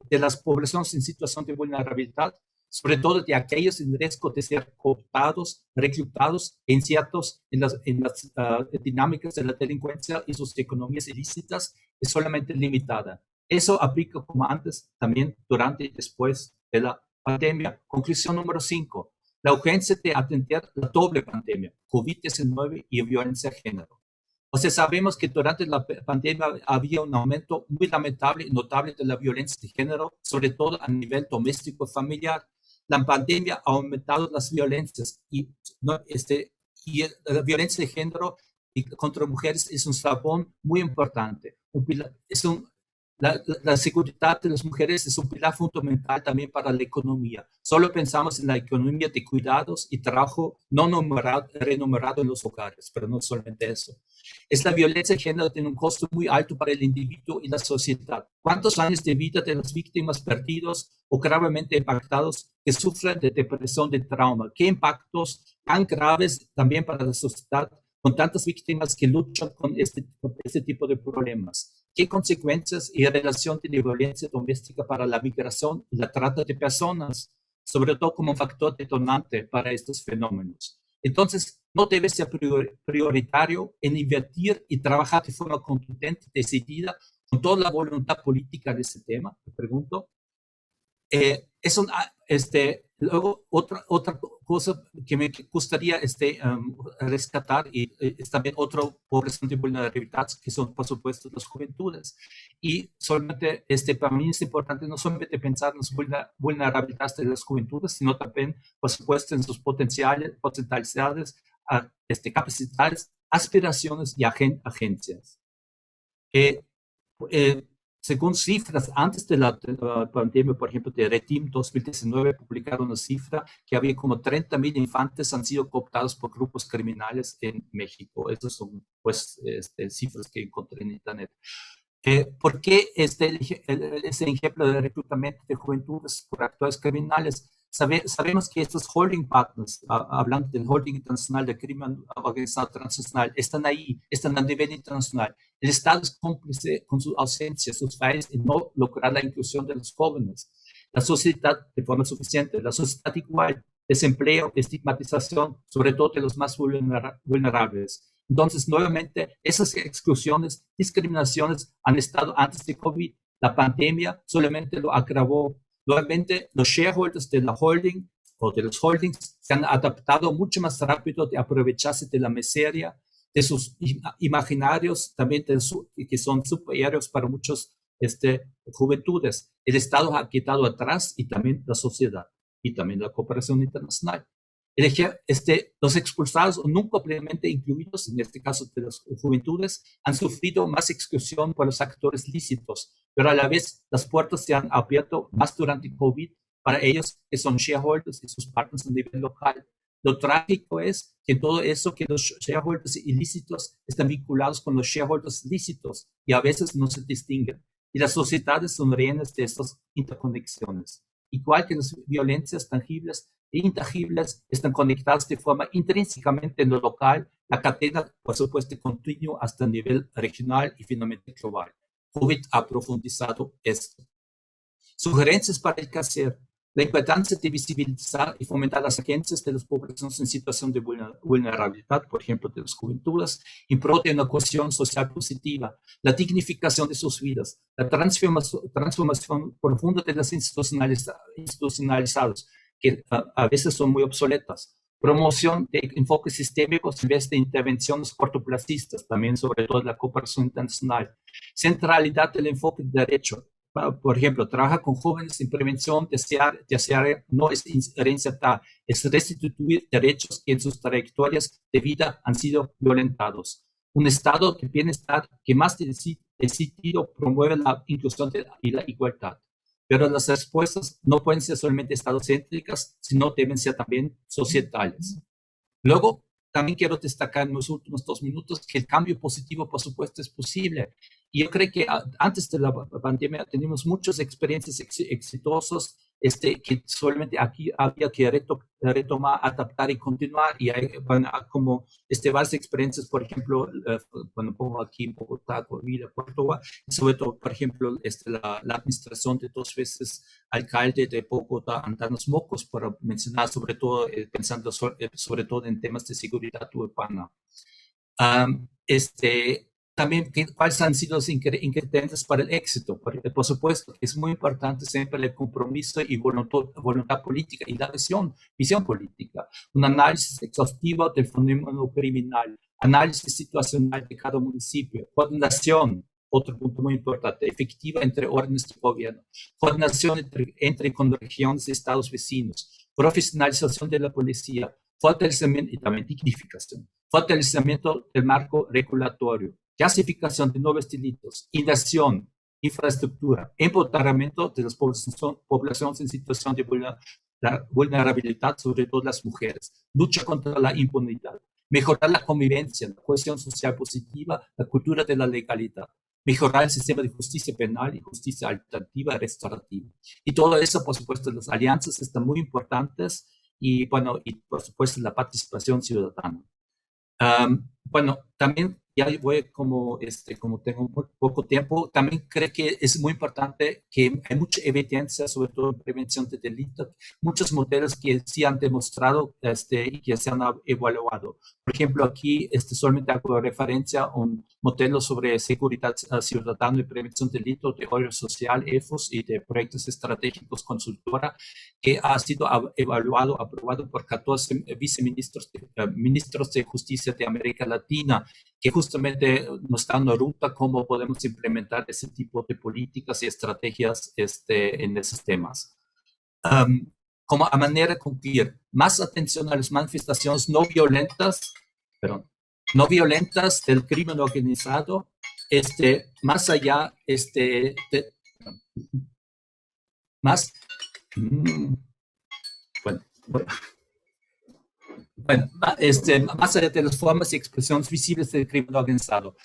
G: de las poblaciones en situación de vulnerabilidad, sobre todo de aquellos en riesgo de ser cooptados, reclutados e insertos en las dinámicas de la delincuencia y sus economías ilícitas, es solamente limitada. Eso aplica como antes, también durante y después de la pandemia. Conclusión número 5. La urgencia de atender la doble pandemia, COVID-19 y violencia de género. O sea, sabemos que durante la pandemia había un aumento muy lamentable y notable de la violencia de género, sobre todo a nivel doméstico y familiar. La pandemia ha aumentado las violencias y la violencia de género y contra mujeres es un eslabón muy importante. La seguridad de las mujeres es un pilar fundamental también para la economía. Solo pensamos en la economía de cuidados y trabajo no remunerado en los hogares, pero no solamente eso. La violencia de género tiene un costo muy alto para el individuo y la sociedad. ¿Cuántos años de vida de las víctimas perdidos o gravemente impactados que sufren de depresión, de trauma? ¿Qué impactos tan graves también para la sociedad con tantas víctimas que luchan con este tipo de problemas? ¿Qué consecuencias y relación tiene violencia doméstica para la migración y la trata de personas, sobre todo como un factor detonante para estos fenómenos? Entonces, no debe ser prioritario en invertir y trabajar de forma contundente, decidida, con toda la voluntad política de ese tema, te pregunto. Luego, otra cosa que me gustaría rescatar y es también otra población de vulnerabilidad, que son, por supuesto, las juventudes. Y solamente, para mí es importante no solamente pensar en las vulnerabilidades de las juventudes, sino también, por supuesto, en sus potencialidades, capacidades, aspiraciones y agencias. según cifras, antes de la pandemia, por ejemplo, de Retim 2019, publicaron una cifra que había como 30,000 infantes han sido cooptados por grupos criminales en México. Esas son, pues, cifras que encontré en Internet. ¿Por qué ese ejemplo de reclutamiento de juventudes por actores criminales? Sabemos que estos holding partners, hablando del holding internacional de crimen organizado transnacional, están ahí, están a nivel internacional. El Estado es cómplice con su ausencia, sus fallas en no lograr la inclusión de los jóvenes. La sociedad de forma suficiente, la sociedad igual, desempleo, estigmatización, sobre todo de los más vulnerables. Entonces, nuevamente, esas exclusiones, discriminaciones han estado antes de COVID. La pandemia solamente lo agravó. Nuevamente, los shareholders de la holding o de los holdings se han adaptado mucho más rápido de aprovecharse de la miseria, de sus imaginarios, también que son superiores para muchos juventudes. El Estado ha quedado atrás y también la sociedad y también la cooperación internacional. Los expulsados o nunca plenamente incluidos, en este caso de las juventudes, han sufrido más exclusión por los actores lícitos, pero a la vez las puertas se han abierto más durante COVID para ellos que son shareholders y sus partners a nivel local. Lo trágico es que todo eso, que los shareholders ilícitos están vinculados con los shareholders lícitos y a veces no se distinguen. Y las sociedades son rehenes de estas interconexiones. Igual que las violencias tangibles e intangibles están conectadas de forma intrínsecamente en lo local, la cadena, por supuesto, continúa hasta el nivel regional y finalmente global. COVID ha profundizado esto. Sugerencias para el quehacer. La importancia de visibilizar y fomentar las agencias de las poblaciones en situación de vulnerabilidad, por ejemplo, de las juventudes, en pro de una cohesión social positiva, la dignificación de sus vidas, la transformación profunda de las institucionalizadas, que a veces son muy obsoletas, promoción de enfoques sistémicos en vez de intervenciones cortoplacistas, también sobre todo la cooperación internacional, centralidad del enfoque de derecho. Por ejemplo, trabaja con jóvenes en prevención, desear no es reinsertar, es restituir derechos que en sus trayectorias de vida han sido violentados. Un estado de bienestar que más decidido promueve la inclusión y la igualdad. Pero las respuestas no pueden ser solamente estadocéntricas, sino deben ser también societales. Luego, también quiero destacar en los últimos 2 minutos que el cambio positivo, por supuesto, es posible. Y yo creo que antes de la pandemia tenemos muchas experiencias exitosas que solamente aquí había que retomar, adaptar y continuar. Y hay como varias experiencias, por ejemplo, cuando pongo aquí en Bogotá, Colombia, Córdoba, sobre todo, por ejemplo, la administración de 2 veces alcalde de Bogotá, Antanas Mocos, para mencionar sobre todo, pensando sobre todo en temas de seguridad urbana. También, ¿cuáles han sido los ingredientes para el éxito? Por supuesto, es muy importante siempre el compromiso y voluntad política y la visión política. Un análisis exhaustivo del fenómeno criminal, análisis situacional de cada municipio, coordinación, otro punto muy importante, efectiva entre órdenes de gobierno, coordinación entre con regiones y estados vecinos, profesionalización de la policía, fortalecimiento y también dignificación, fortalecimiento del marco regulatorio, clasificación de nuevos delitos, inversión, infraestructura, empoderamiento de las poblaciones en situación de vulnerabilidad, sobre todo las mujeres, lucha contra la impunidad, mejorar la convivencia, la cohesión social positiva, la cultura de la legalidad, mejorar el sistema de justicia penal y justicia alternativa y restaurativa. Y todo eso, por supuesto, las alianzas están muy importantes y, bueno, y por supuesto la participación ciudadana. Bueno, también ya voy como tengo poco tiempo, también creo que es muy importante que hay mucha evidencia, sobre todo en prevención de delitos, muchos modelos que sí han demostrado y que se han evaluado. Por ejemplo, aquí solamente hago referencia a un modelo sobre seguridad ciudadana y prevención de delitos de Orden Social, EFOS, y de proyectos estratégicos consultora, que ha sido evaluado, aprobado por 14 viceministros, ministros de justicia de América Latina, que justamente nos dan una ruta cómo podemos implementar ese tipo de políticas y estrategias en esos temas. Como a manera de concluir, más atención a las manifestaciones no violentas del crimen organizado más allá, más, bueno, más allá de las formas y expresiones visibles del crimen organizado,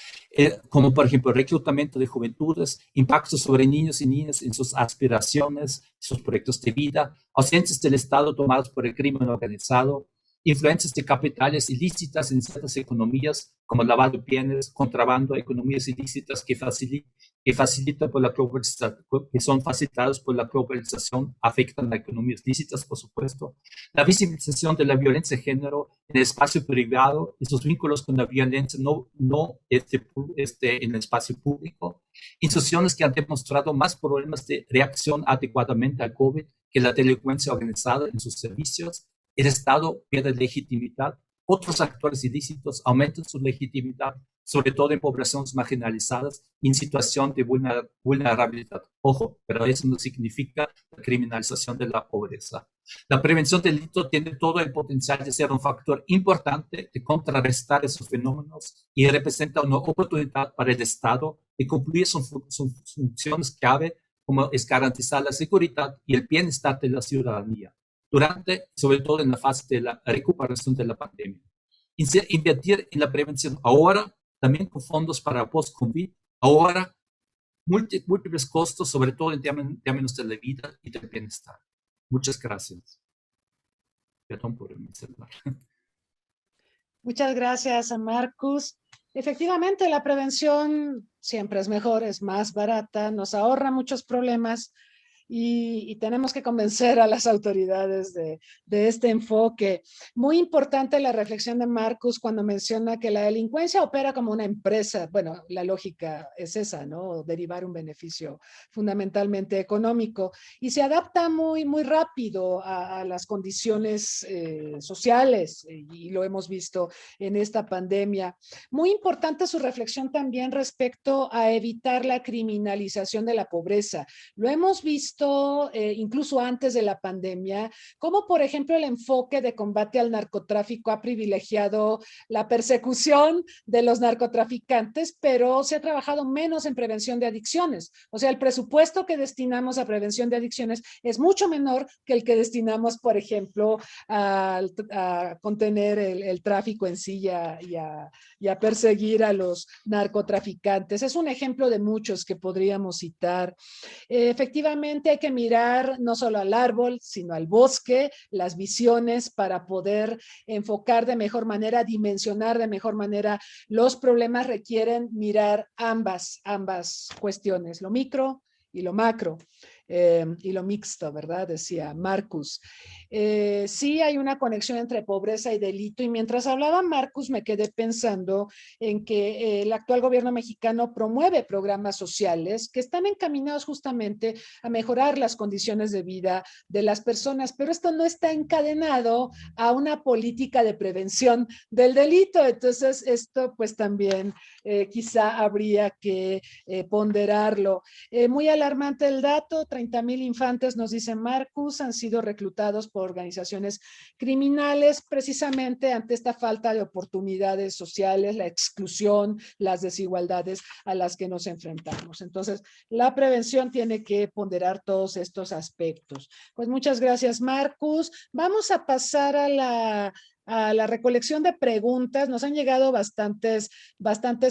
G: como por ejemplo reclutamiento de juventudes, impactos sobre niños y niñas en sus aspiraciones, sus proyectos de vida, ausencias del Estado tomados por el crimen organizado, influencias de capitales ilícitas en ciertas economías, como lavado de bienes, contrabando, economías ilícitas que facilitan por la globalización, que son facilitados por la globalización, afectan a economías lícitas, por supuesto. La visibilización de la violencia de género en el espacio privado y sus vínculos con la violencia en el espacio público. Instituciones que han demostrado más problemas de reacción adecuadamente al COVID que la delincuencia organizada en sus servicios. El Estado pierde legitimidad. Otros actores ilícitos aumentan su legitimidad, sobre todo en poblaciones marginalizadas y en situación de vulnerabilidad. Ojo, pero eso no significa la criminalización de la pobreza. La prevención del delito tiene todo el potencial de ser un factor importante de contrarrestar esos fenómenos y representa una oportunidad para el Estado de cumplir sus funciones clave, como es garantizar la seguridad y el bienestar de la ciudadanía durante, sobre todo en la fase de la recuperación de la pandemia. Invertir en la prevención ahora, también con fondos para post-COVID, ahora múltiples costos, sobre todo en términos de la vida y del bienestar. Muchas gracias. Perdón por mi celular.
C: Muchas gracias a Marcus. Efectivamente, la prevención siempre es mejor, es más barata, nos ahorra muchos problemas y tenemos que convencer a las autoridades de este enfoque. Muy importante la reflexión de Marcus cuando menciona que la delincuencia opera como una empresa. Bueno, la lógica es esa, ¿no? Derivar un beneficio fundamentalmente económico y se adapta muy, muy rápido a las condiciones sociales y lo hemos visto en esta pandemia. Muy importante su reflexión también respecto a evitar la criminalización de la pobreza. Lo hemos visto incluso antes de la pandemia, como por ejemplo el enfoque de combate al narcotráfico ha privilegiado la persecución de los narcotraficantes, pero se ha trabajado menos en prevención de adicciones. O sea, el presupuesto que destinamos a prevención de adicciones es mucho menor que el que destinamos, por ejemplo, a contener el tráfico en sí y a perseguir a los narcotraficantes. Es un ejemplo de muchos que podríamos citar. Efectivamente, hay que mirar no solo al árbol, sino al bosque, las visiones para poder enfocar de mejor manera, dimensionar de mejor manera los problemas requieren mirar ambas cuestiones, lo micro y lo macro. Y lo mixto, ¿verdad? Decía Marcus. Sí hay una conexión entre pobreza y delito y mientras hablaba Marcus me quedé pensando en que el actual gobierno mexicano promueve programas sociales que están encaminados justamente a mejorar las condiciones de vida de las personas, pero esto no está encadenado a una política de prevención del delito. Entonces esto pues también quizá habría que ponderarlo. Muy alarmante el dato, 30,000 infantes, nos dice Marcus, han sido reclutados por organizaciones criminales precisamente ante esta falta de oportunidades sociales, la exclusión, las desigualdades a las que nos enfrentamos. Entonces, la prevención tiene que ponderar todos estos aspectos. Pues muchas gracias, Marcus. Vamos a pasar a la recolección de preguntas. Nos han llegado bastantes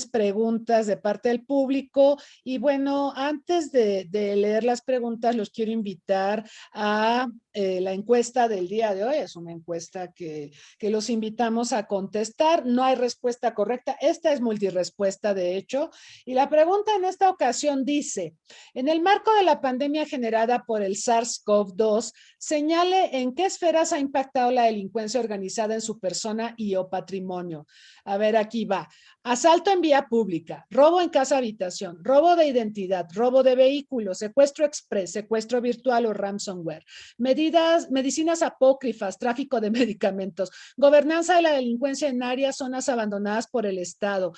C: preguntas de parte del público y bueno, antes de leer las preguntas, los quiero invitar a la encuesta del día de hoy. Es una encuesta que los invitamos a contestar. No hay respuesta correcta. Esta es multirespuesta, de hecho. Y la pregunta en esta ocasión dice, en el marco de la pandemia generada por el SARS-CoV-2, señale en qué esferas ha impactado la delincuencia organizada en su persona y o patrimonio. A ver, aquí va. Asalto en vía pública, robo en casa habitación, robo de identidad, robo de vehículos, secuestro express, secuestro virtual o ransomware, medicinas apócrifas, tráfico de medicamentos, gobernanza de la delincuencia en áreas, zonas abandonadas por el Estado,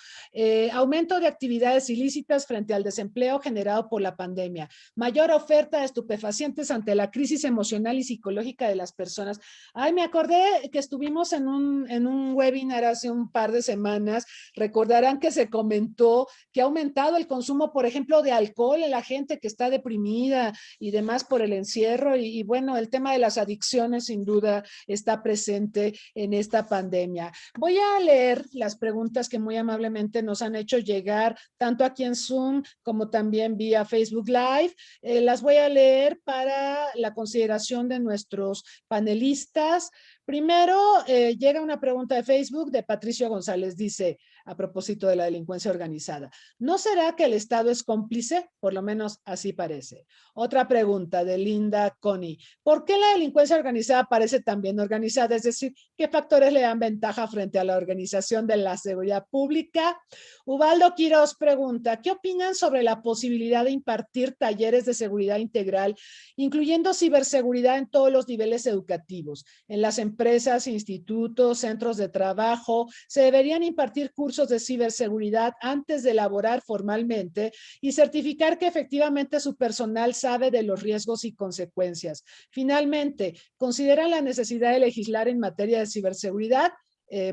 C: aumento de actividades ilícitas frente al desempleo generado por la pandemia, mayor oferta de estupefacientes ante la crisis emocional y psicológica de las personas. Ay, me acordé que estuvimos en un webinar hace un par de semanas, recuerdo recordarán que se comentó que ha aumentado el consumo, por ejemplo, de alcohol en la gente que está deprimida y demás por el encierro. Y bueno, el tema de las adicciones sin duda está presente en esta pandemia. Voy a leer las preguntas que muy amablemente nos han hecho llegar, tanto aquí en Zoom como también vía Facebook Live. Las voy a leer para la consideración de nuestros panelistas. Primero, llega una pregunta de Facebook de Patricio González, dice, a propósito de la delincuencia organizada, ¿no será que el Estado es cómplice? Por lo menos así parece. Otra pregunta de Linda Connie, ¿por qué la delincuencia organizada parece tan bien organizada? Es decir, ¿qué factores le dan ventaja frente a la organización de la seguridad pública? Ubaldo Quiroz pregunta, ¿qué opinan sobre la posibilidad de impartir talleres de seguridad integral, incluyendo ciberseguridad en todos los niveles educativos? En las empresas, institutos, centros de trabajo, se deberían impartir cursos de ciberseguridad antes de elaborar formalmente y certificar que efectivamente su personal sabe de los riesgos y consecuencias. Finalmente, ¿consideran la necesidad de legislar en materia de ciberseguridad?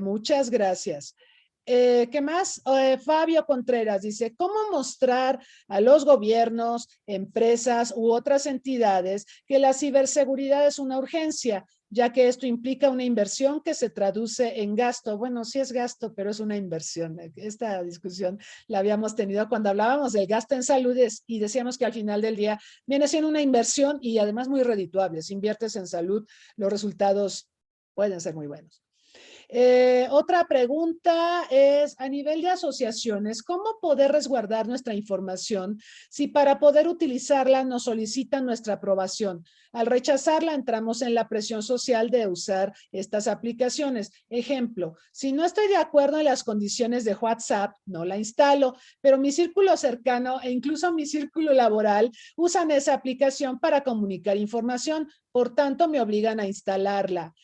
C: Muchas gracias. ¿Qué más? Fabio Contreras dice, ¿cómo mostrar a los gobiernos, empresas u otras entidades que la ciberseguridad es una urgencia, ya que esto implica una inversión que se traduce en gasto? Bueno, sí es gasto, pero es una inversión. Esta discusión la habíamos tenido cuando hablábamos del gasto en salud y decíamos que al final del día viene siendo una inversión y además muy redituable. Si inviertes en salud, los resultados pueden ser muy buenos. Otra pregunta es, a nivel de asociaciones, ¿cómo poder resguardar nuestra información si para poder utilizarla nos solicitan nuestra aprobación? Al rechazarla, entramos en la presión social de usar estas aplicaciones. Ejemplo, si no estoy de acuerdo en las condiciones de WhatsApp, no la instalo, pero mi círculo cercano e incluso mi círculo laboral usan esa aplicación para comunicar información. Por tanto, me obligan a instalarla.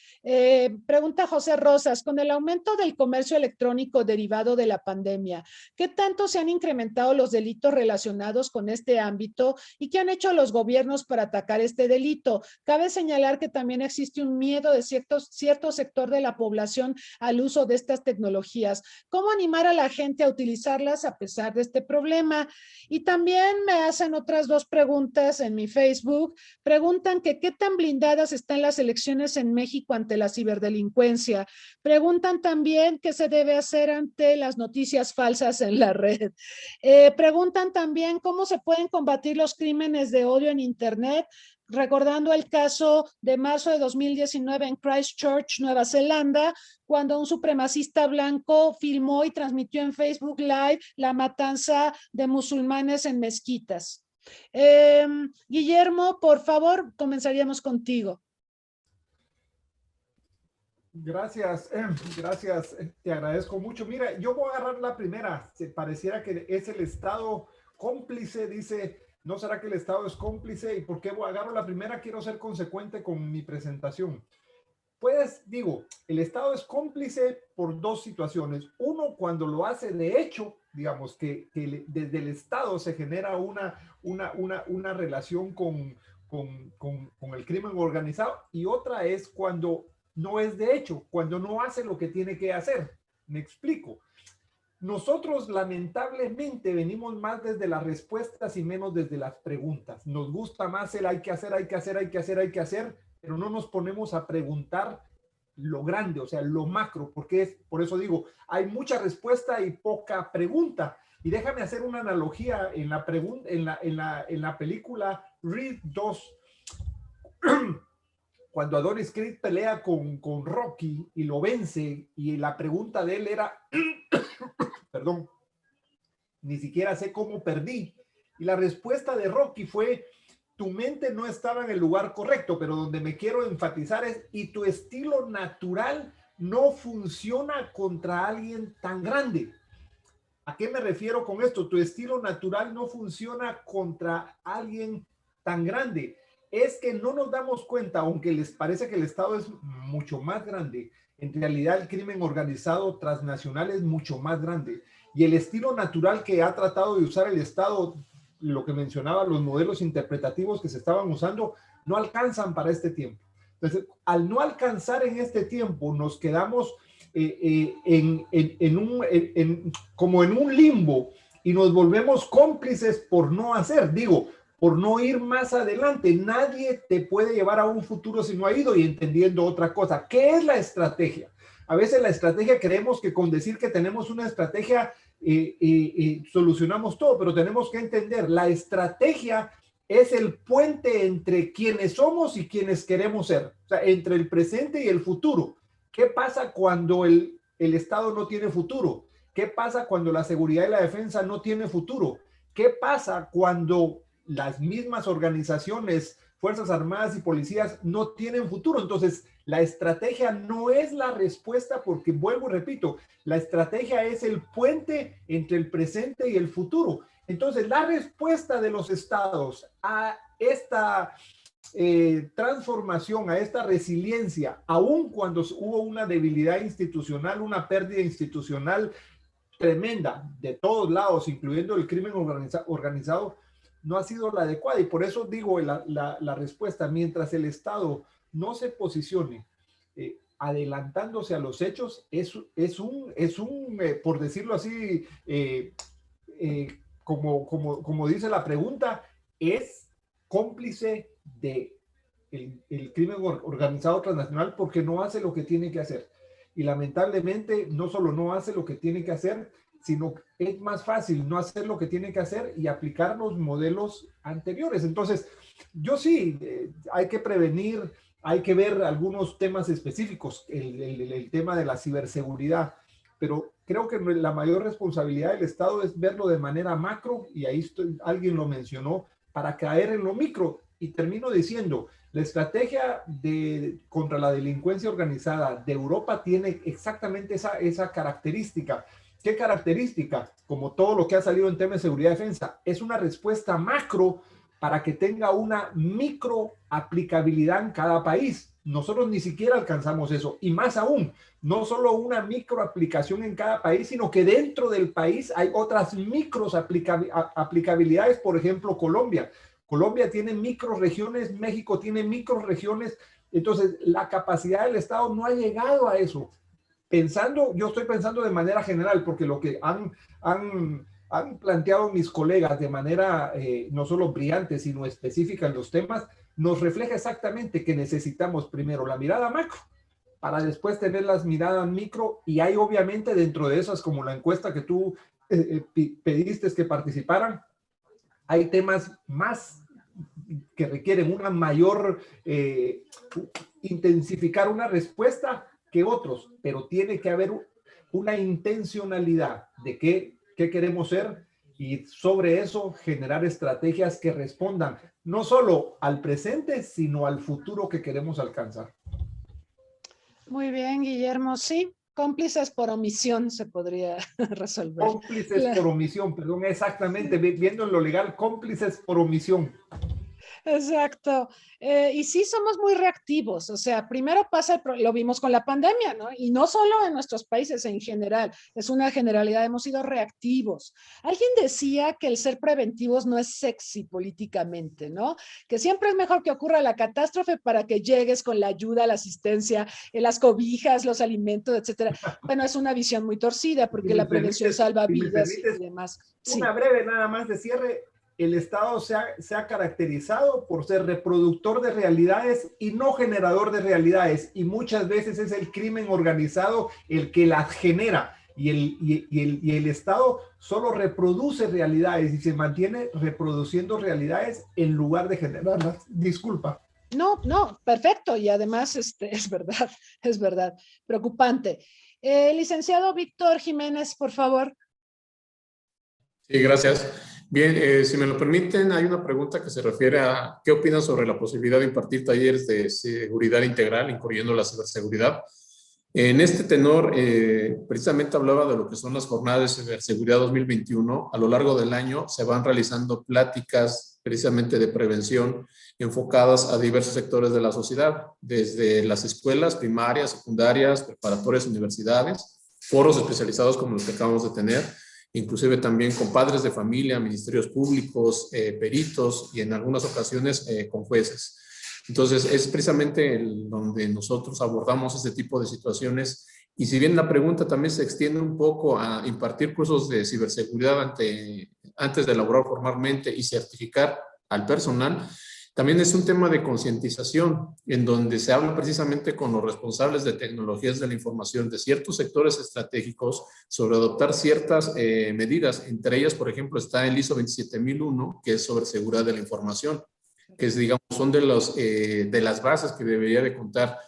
C: Pregunta José Rosas, con el aumento del comercio electrónico derivado de la pandemia, ¿qué tanto se han incrementado los delitos relacionados con este ámbito y qué han hecho los gobiernos para atacar este delito? Cabe señalar que también existe un miedo de cierto sector de la población al uso de estas tecnologías. ¿Cómo animar a la gente a utilizarlas a pesar de este problema? Y también me hacen otras dos preguntas en mi Facebook. Preguntan que qué tan blindadas están las elecciones en México ante la ciberdelincuencia. Preguntan también qué se debe hacer ante las noticias falsas en la red. Preguntan también cómo se pueden combatir los crímenes de odio en Internet, recordando el caso de marzo de 2019 en Christchurch, Nueva Zelanda, cuando un supremacista blanco filmó y transmitió en Facebook Live la matanza de musulmanes en mezquitas. Guillermo, por favor, comenzaríamos contigo.
D: Gracias, gracias, te agradezco mucho. Mira, yo voy a agarrar la primera. Se pareciera que es el Estado cómplice, dice, ¿no será que el Estado es cómplice? ¿Y por qué agarro la primera? Quiero ser consecuente con mi presentación. Pues digo, el Estado es cómplice por dos situaciones. Uno, cuando lo hace de hecho, digamos que desde el Estado se genera una relación con el crimen organizado, y otra es cuando no es de hecho, cuando no hace lo que tiene que hacer. Me explico. Nosotros lamentablemente venimos más desde las respuestas y menos desde las preguntas. Nos gusta más el hay que hacer, hay que hacer, hay que hacer, hay que hacer, pero no nos ponemos a preguntar lo grande, o sea, lo macro, porque es, por eso digo, hay mucha respuesta y poca pregunta. Y déjame hacer una analogía en la película Creed 2. Cuando Adonis Creed pelea con Rocky y lo vence, y la pregunta de él era, perdón, ni siquiera sé cómo perdí. Y la respuesta de Rocky fue, tu mente no estaba en el lugar correcto, pero donde me quiero enfatizar es, y tu estilo natural no funciona contra alguien tan grande. ¿A qué me refiero con esto? Tu estilo natural no funciona contra alguien tan grande. Es que no nos damos cuenta, aunque les parece que el Estado es mucho más grande, en realidad el crimen organizado transnacional es mucho más grande. Y el estilo natural que ha tratado de usar el Estado, lo que mencionaba, los modelos interpretativos que se estaban usando, no alcanzan para este tiempo. Entonces, al no alcanzar en este tiempo, nos quedamos como en un limbo y nos volvemos cómplices por no hacer, por no ir más adelante. Nadie te puede llevar a un futuro si no ha ido y entendiendo otra cosa. ¿Qué es la estrategia? A veces la estrategia creemos que con decir que tenemos una estrategia solucionamos todo, pero tenemos que entender, la estrategia es el puente entre quienes somos y quienes queremos ser, o sea, entre el presente y el futuro. ¿Qué pasa cuando el Estado no tiene futuro? ¿Qué pasa cuando la seguridad y la defensa no tiene futuro? ¿Qué pasa cuando las mismas organizaciones, Fuerzas Armadas y policías no tienen futuro? Entonces, la estrategia no es la respuesta porque, vuelvo y repito, la estrategia es el puente entre el presente y el futuro. Entonces, la respuesta de los estados a esta transformación, a esta resiliencia, aun cuando hubo una debilidad institucional, una pérdida institucional tremenda de todos lados, incluyendo el crimen organizado, no ha sido la adecuada. Y por eso digo la respuesta, mientras el Estado no se posicione adelantándose a los hechos, es un por decirlo así, como dice la pregunta, es cómplice de el crimen organizado transnacional porque no hace lo que tiene que hacer. Y lamentablemente no solo no hace lo que tiene que hacer, sino es más fácil no hacer lo que tiene que hacer y aplicar los modelos anteriores. Entonces, yo sí, hay que prevenir, hay que ver algunos temas específicos, el tema de la ciberseguridad, pero creo que la mayor responsabilidad del Estado es verlo de manera macro, y ahí alguien lo mencionó, para caer en lo micro. Y termino diciendo, la estrategia contra la delincuencia organizada de Europa tiene exactamente esa característica. ¿Qué característica? Como todo lo que ha salido en temas de seguridad y defensa, es una respuesta macro para que tenga una micro aplicabilidad en cada país. Nosotros ni siquiera alcanzamos eso, y más aún, no solo una micro aplicación en cada país, sino que dentro del país hay otras micros aplicabilidades. Por ejemplo, Colombia tiene microregiones, México tiene microregiones. Entonces la capacidad del Estado no ha llegado a eso. Yo estoy pensando de manera general, porque lo que han planteado mis colegas de manera no solo brillante, sino específica en los temas, nos refleja exactamente que necesitamos primero la mirada macro para después tener las miradas micro, y hay obviamente dentro de esas, como la encuesta que tú pediste que participaran, hay temas más que requieren una mayor intensificar una respuesta que otros, pero tiene que haber una intencionalidad de qué queremos ser, y sobre eso generar estrategias que respondan no solo al presente, sino al futuro que queremos alcanzar.
C: Muy bien, Guillermo. Sí, cómplices por omisión se podría resolver.
D: Cómplices por omisión, perdón, exactamente, viendo en lo legal, cómplices por omisión.
C: Exacto. Y sí somos muy reactivos, o sea, primero pasa, lo vimos con la pandemia, ¿no? Y no solo en nuestros países en general, es una generalidad, hemos sido reactivos. Alguien decía que el ser preventivos no es sexy políticamente, ¿no? Que siempre es mejor que ocurra la catástrofe para que llegues con la ayuda, la asistencia, las cobijas, los alimentos, etcétera. Bueno, es una visión muy torcida porque la prevención salva vidas y demás.
D: Una breve nada más de cierre. El Estado se ha caracterizado por ser reproductor de realidades y no generador de realidades, y muchas veces es el crimen organizado el que las genera, y el Estado solo reproduce realidades y se mantiene reproduciendo realidades en lugar de generarlas. Disculpa.
C: No, perfecto, y además es verdad, preocupante. Licenciado Víctor Jiménez, por favor.
E: Sí, gracias. Bien, si me lo permiten, hay una pregunta que se refiere a qué opinan sobre la posibilidad de impartir talleres de seguridad integral, incluyendo la ciberseguridad. En este tenor, precisamente hablaba de lo que son las jornadas de ciberseguridad 2021. A lo largo del año se van realizando pláticas precisamente de prevención enfocadas a diversos sectores de la sociedad, desde las escuelas primarias, secundarias, preparatorias, universidades, foros especializados como los que acabamos de tener, inclusive también con padres de familia, ministerios públicos, peritos, y en algunas ocasiones con jueces. Entonces, es precisamente donde nosotros abordamos este tipo de situaciones Y si bien la pregunta también se extiende un poco a impartir cursos de ciberseguridad antes de elaborar formalmente y certificar al personal, también es un tema de concientización, en donde se habla precisamente con los responsables de tecnologías de la información de ciertos sectores estratégicos sobre adoptar ciertas medidas. Entre ellas, por ejemplo, está el ISO 27001, que es sobre seguridad de la información, que es, digamos, son de las bases que debería de contar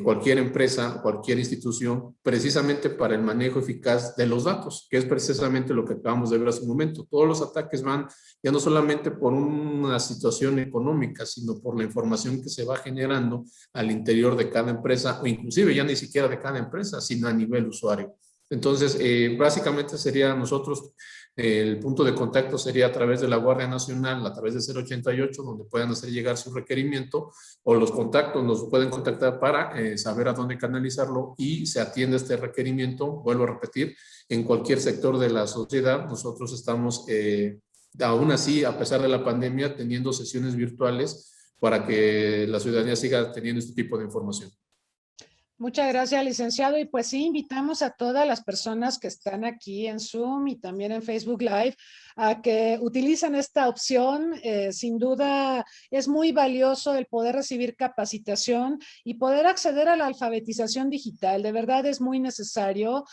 E: cualquier empresa, cualquier institución, precisamente para el manejo eficaz de los datos, que es precisamente lo que acabamos de ver hace un momento. Todos los ataques van ya no solamente por una situación económica, sino por la información que se va generando al interior de cada empresa, o inclusive ya ni siquiera de cada empresa, sino a nivel usuario. Entonces, básicamente sería nosotros, el punto de contacto sería a través de la Guardia Nacional, a través de 088, donde puedan hacer llegar su requerimiento, o los contactos nos pueden contactar para saber a dónde canalizarlo y se atiende este requerimiento. Vuelvo a repetir, en cualquier sector de la sociedad, nosotros estamos, aún así, a pesar de la pandemia, teniendo sesiones virtuales para que la ciudadanía siga teniendo este tipo de información.
C: Muchas gracias, licenciado. Y pues sí, invitamos a todas las personas que están aquí en Zoom y también en Facebook Live a que utilicen esta opción. Sin duda es muy valioso el poder recibir capacitación y poder acceder a la alfabetización digital. De verdad es muy necesario.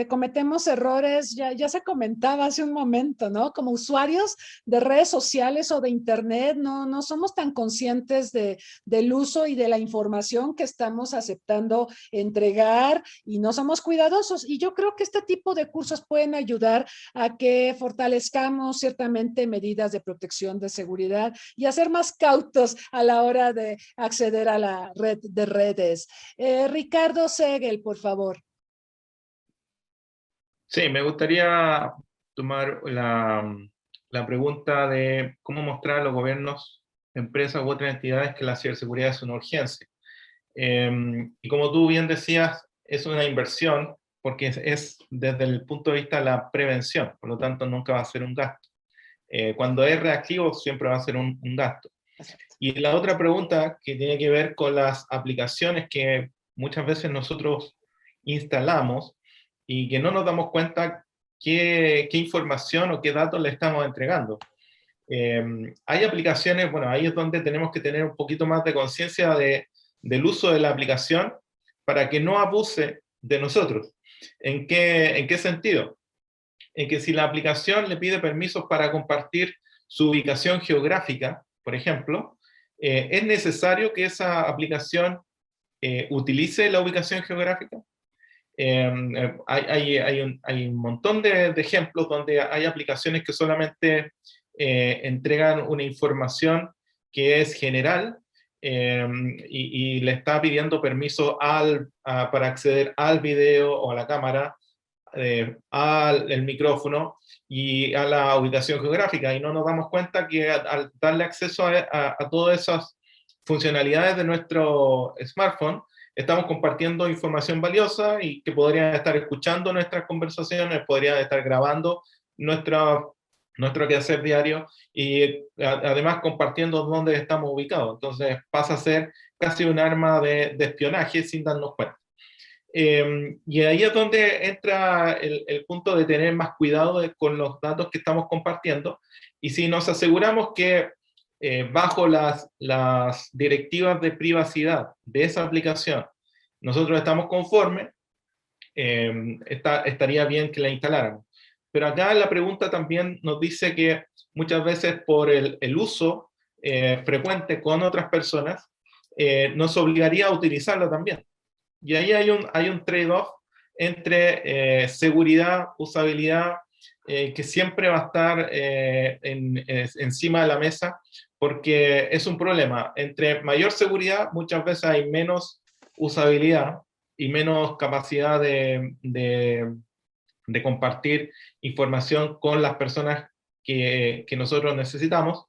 C: Cometemos errores, ya se comentaba hace un momento, ¿no? Como usuarios de redes sociales o de internet, no somos tan conscientes del uso y de la información que estamos aceptando entregar y no somos cuidadosos. Y yo creo que este tipo de cursos pueden ayudar a que fortalezcamos ciertamente medidas de protección de seguridad y a ser más cautos a la hora de acceder a la red de redes. Ricardo Segel, por favor.
F: Sí, me gustaría tomar la pregunta de cómo mostrar a los gobiernos, empresas u otras entidades que la ciberseguridad es una urgencia. Y como tú bien decías, es una inversión porque es desde el punto de vista de la prevención, por lo tanto nunca va a ser un gasto. Cuando es reactivo siempre va a ser un gasto. Y la otra pregunta que tiene que ver con las aplicaciones que muchas veces nosotros instalamos y que no nos damos cuenta qué información o qué datos le estamos entregando. Hay aplicaciones, bueno, ahí es donde tenemos que tener un poquito más de conciencia del uso de la aplicación para que no abuse de nosotros. ¿En qué sentido? En que si la aplicación le pide permisos para compartir su ubicación geográfica, por ejemplo, es necesario que esa aplicación utilice la ubicación geográfica. Hay un montón de ejemplos donde hay aplicaciones que solamente entregan una información que es general, y le está pidiendo permiso para acceder al video o a la cámara, al micrófono y a la ubicación geográfica, y no nos damos cuenta que al darle acceso a todas esas funcionalidades de nuestro smartphone, estamos compartiendo información valiosa y que podrían estar escuchando nuestras conversaciones, podrían estar grabando nuestro quehacer diario y además compartiendo dónde estamos ubicados. Entonces pasa a ser casi un arma de espionaje sin darnos cuenta. Y ahí es donde entra el punto de tener más cuidado con los datos que estamos compartiendo, y si nos aseguramos que bajo las directivas de privacidad de esa aplicación nosotros estamos conformes, estaría bien que la instaláramos. Pero acá la pregunta también nos dice que muchas veces por el uso frecuente con otras personas, nos obligaría a utilizarlo también. Y ahí hay un trade-off entre seguridad, usabilidad, que siempre va a estar encima de la mesa, porque es un problema. Entre mayor seguridad, muchas veces hay menos usabilidad y menos capacidad de compartir información con las personas que nosotros necesitamos.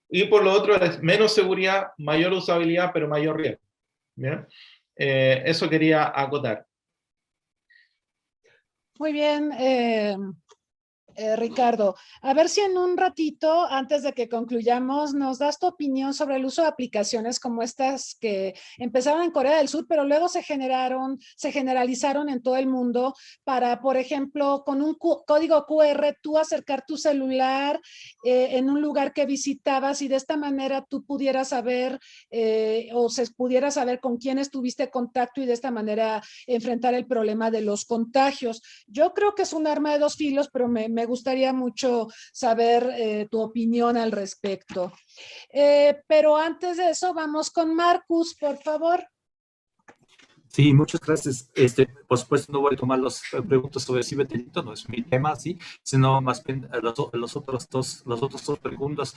F: Y por lo otro, es menos seguridad, mayor usabilidad, pero mayor riesgo. ¿Bien? Eso quería acotar.
C: Muy bien. Ricardo, a ver si en un ratito, antes de que concluyamos, nos das tu opinión sobre el uso de aplicaciones como estas que empezaron en Corea del Sur, pero luego se generalizaron en todo el mundo para, por ejemplo, con un código QR, tú acercar tu celular en un lugar que visitabas y de esta manera tú pudieras saber o se pudiera saber con quién estuviste contacto y de esta manera enfrentar el problema de los contagios. Yo creo que es un arma de dos filos, pero me gustaría mucho saber tu opinión al respecto. Pero antes de eso, vamos con Marcus, por favor.
G: Sí, muchas gracias. Por supuesto, no voy a tomar las preguntas sobre ciberdelito, no es mi tema, sí, sino más bien las otras dos preguntas,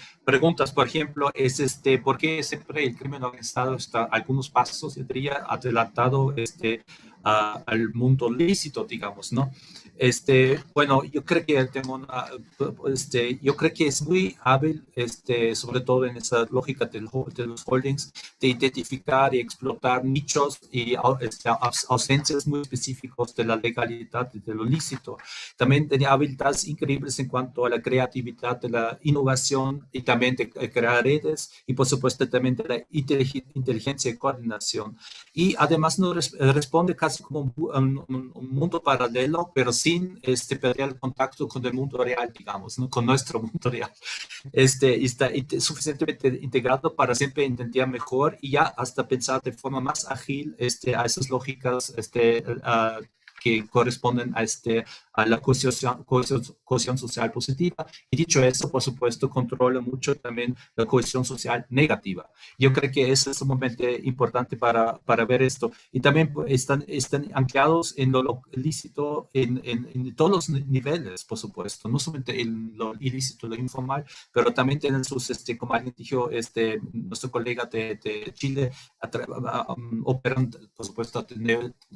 G: por ejemplo, es ¿por qué siempre el crimen organizado está algunos pasos, yo diría, adelantado al mundo lícito, digamos, ¿no? Bueno, yo creo que yo creo que es muy hábil, sobre todo en esa lógica de los holdings, de identificar y explotar nichos y ausencias muy específicos de la legalidad y de lo lícito. También tenía habilidades increíbles en cuanto a la creatividad, de la innovación y también de crear redes y por supuesto también de la inteligencia y coordinación. Y además nos responde casi como un mundo paralelo, pero sin perder el contacto con el mundo real, digamos, ¿no? Con nuestro mundo real. Y está suficientemente integrado para siempre entender mejor y ya hasta pensar de forma más ágil a esas lógicas que corresponden a la cohesión social positiva. Y dicho eso, por supuesto, controla mucho también la cohesión social negativa. Yo creo que eso es sumamente importante para ver esto. Y también están anclados en lo ilícito en todos los niveles, por supuesto, no solamente en lo ilícito, lo informal, pero también tienen sus, como alguien dijo, nuestro colega de Chile, operan, por supuesto, a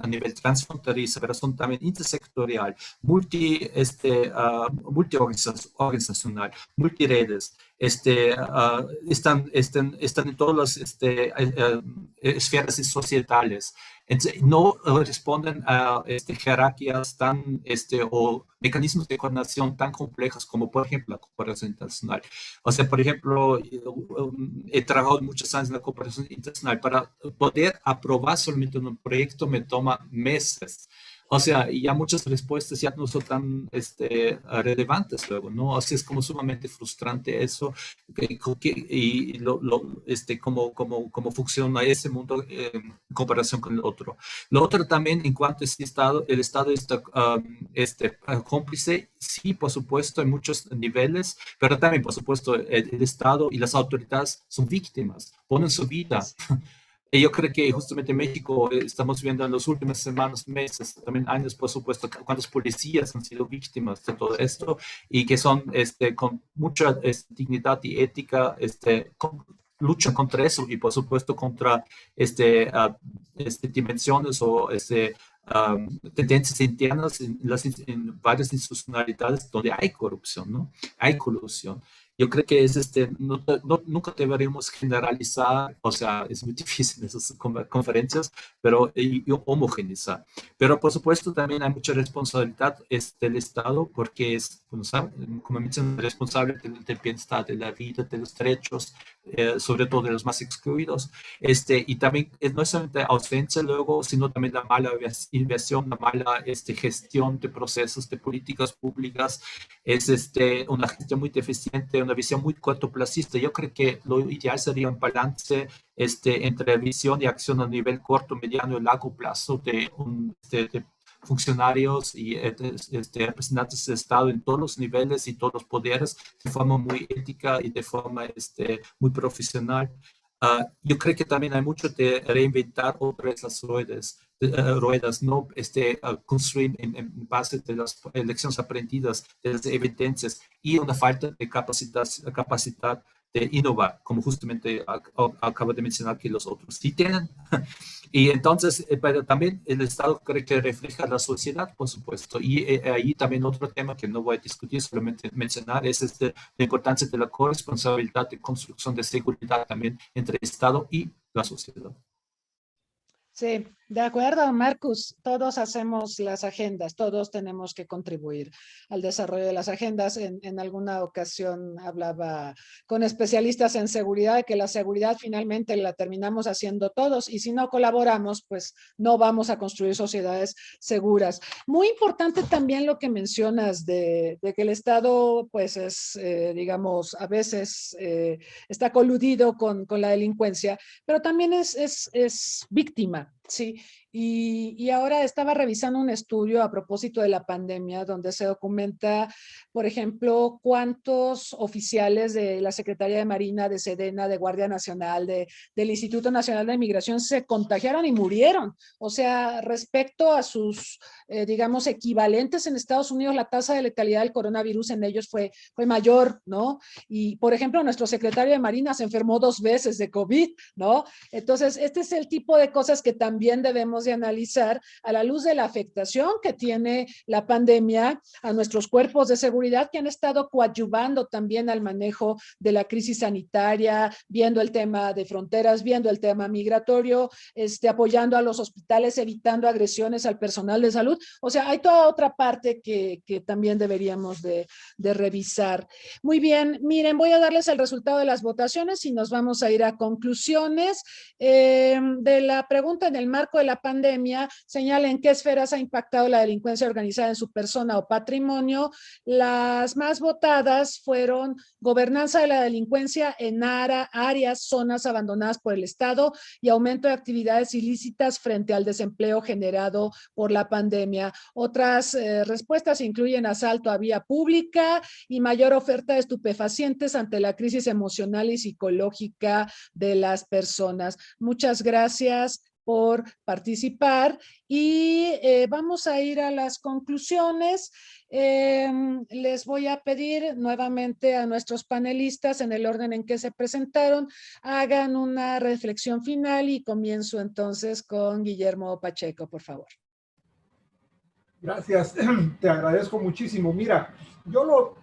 G: nivel transfronterizo, pero son también intersectorial, multiorganizacional, multiredes, están en todas las esferas societales. Entonces, no responden a jerarquías o mecanismos de coordinación tan complejos como, por ejemplo, la cooperación internacional. O sea, por ejemplo, he trabajado muchos años en la cooperación internacional. Para poder aprobar solamente un proyecto me toma meses. O sea, y ya muchas respuestas ya no son tan relevantes luego, ¿no? O sea, es como sumamente frustrante eso y cómo funciona ese mundo en comparación con el otro. Lo otro también, en cuanto a este Estado, el Estado está cómplice, sí, por supuesto, en muchos niveles, pero también, por supuesto, el Estado y las autoridades son víctimas, ponen su vida. Y yo creo que justamente en México estamos viendo en las últimas semanas, meses, también años, por supuesto, cuántos policías han sido víctimas de todo esto y que son con mucha dignidad y ética, luchan contra eso y por supuesto contra dimensiones o tendencias internas en varias institucionalidades donde hay corrupción, ¿no? Hay colusión. Yo creo que es nunca deberíamos generalizar, o sea, es muy difícil en esas conferencias, pero y homogeneizar. Pero por supuesto también hay mucha responsabilidad del Estado porque es, como mencioné, responsable del bienestar, de la vida, de los derechos, sobre todo de los más excluidos. Y también no es solamente ausencia luego, sino también la mala inversión, la mala gestión de procesos, de políticas públicas. Es una gestión muy deficiente, una visión muy cortoplacista. Yo creo que lo ideal sería un balance entre visión y acción a nivel corto, mediano y largo plazo de funcionarios y representantes del Estado en todos los niveles y todos los poderes de forma muy ética y de forma muy profesional. Yo creo que también hay mucho de reinventar otras las ruedas, no construir en base de las lecciones aprendidas, de las evidencias y una falta de capacidad de innovar, como justamente acabo de mencionar que los otros sí tienen. Y entonces, pero también el Estado creo que refleja la sociedad, por supuesto. Y ahí también otro tema que no voy a discutir, solamente mencionar, es la importancia de la corresponsabilidad de construcción de seguridad también entre el Estado y la sociedad.
C: Sí, de acuerdo, Marcus. Todos hacemos las agendas, todos tenemos que contribuir al desarrollo de las agendas. En alguna ocasión hablaba con especialistas en seguridad de que la seguridad finalmente la terminamos haciendo todos y si no colaboramos, pues no vamos a construir sociedades seguras. Muy importante también lo que mencionas de que el Estado, pues es, digamos, a veces está coludido con la delincuencia, pero también es víctima. Sí, y ahora estaba revisando un estudio a propósito de la pandemia donde se documenta, por ejemplo, cuántos oficiales de la Secretaría de Marina, de Sedena, de Guardia Nacional, del Instituto Nacional de Migración se contagiaron y murieron. O sea, respecto a sus, digamos, equivalentes en Estados Unidos, la tasa de letalidad del coronavirus en ellos fue mayor, ¿no? Y, por ejemplo, nuestro secretario de Marina se enfermó 2 veces de COVID, ¿no? Entonces, este es el tipo de cosas que también debemos de analizar a la luz de la afectación que tiene la pandemia a nuestros cuerpos de seguridad que han estado coadyuvando también al manejo de la crisis sanitaria, viendo el tema de fronteras, viendo el tema migratorio, apoyando a los hospitales, evitando agresiones al personal de salud. O sea, hay toda otra parte que también deberíamos de revisar. Muy bien, miren, voy a darles el resultado de las votaciones y nos vamos a ir a conclusiones. De la pregunta en el marco de la pandemia, señala en qué esferas ha impactado la delincuencia organizada en su persona o patrimonio. Las más votadas fueron gobernanza de la delincuencia en áreas, zonas abandonadas por el Estado y aumento de actividades ilícitas frente al desempleo generado por la pandemia. Otras respuestas incluyen asalto a vía pública y mayor oferta de estupefacientes ante la crisis emocional y psicológica de las personas. Muchas gracias por participar y vamos a ir a las conclusiones. Les voy a pedir nuevamente a nuestros panelistas, en el orden en que se presentaron, hagan una reflexión final y comienzo entonces con Guillermo Pacheco, por favor.
D: Gracias, te agradezco muchísimo. Mira, yo lo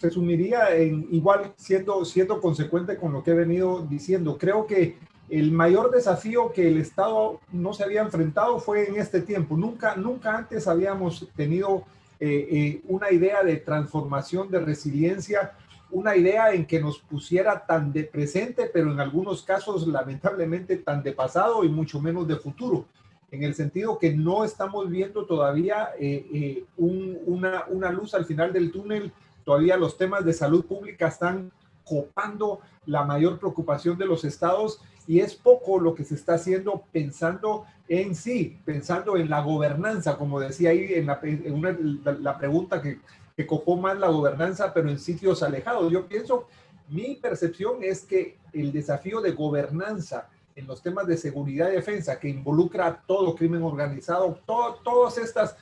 D: resumiría en igual siendo consecuente con lo que he venido diciendo. Creo que el mayor desafío que el Estado no se había enfrentado fue en este tiempo. Nunca antes habíamos tenido una idea de transformación, de resiliencia, una idea en que nos pusiera tan de presente, pero en algunos casos lamentablemente tan de pasado y mucho menos de futuro, en el sentido que no estamos viendo todavía una luz al final del túnel. Todavía los temas de salud pública están copando la mayor preocupación de los estados y es poco lo que se está haciendo pensando en sí, pensando en la gobernanza, como decía ahí en la pregunta que copó más la gobernanza, pero en sitios alejados. Yo pienso, mi percepción es que el desafío de gobernanza en los temas de seguridad y defensa, que involucra todo crimen organizado, todas estas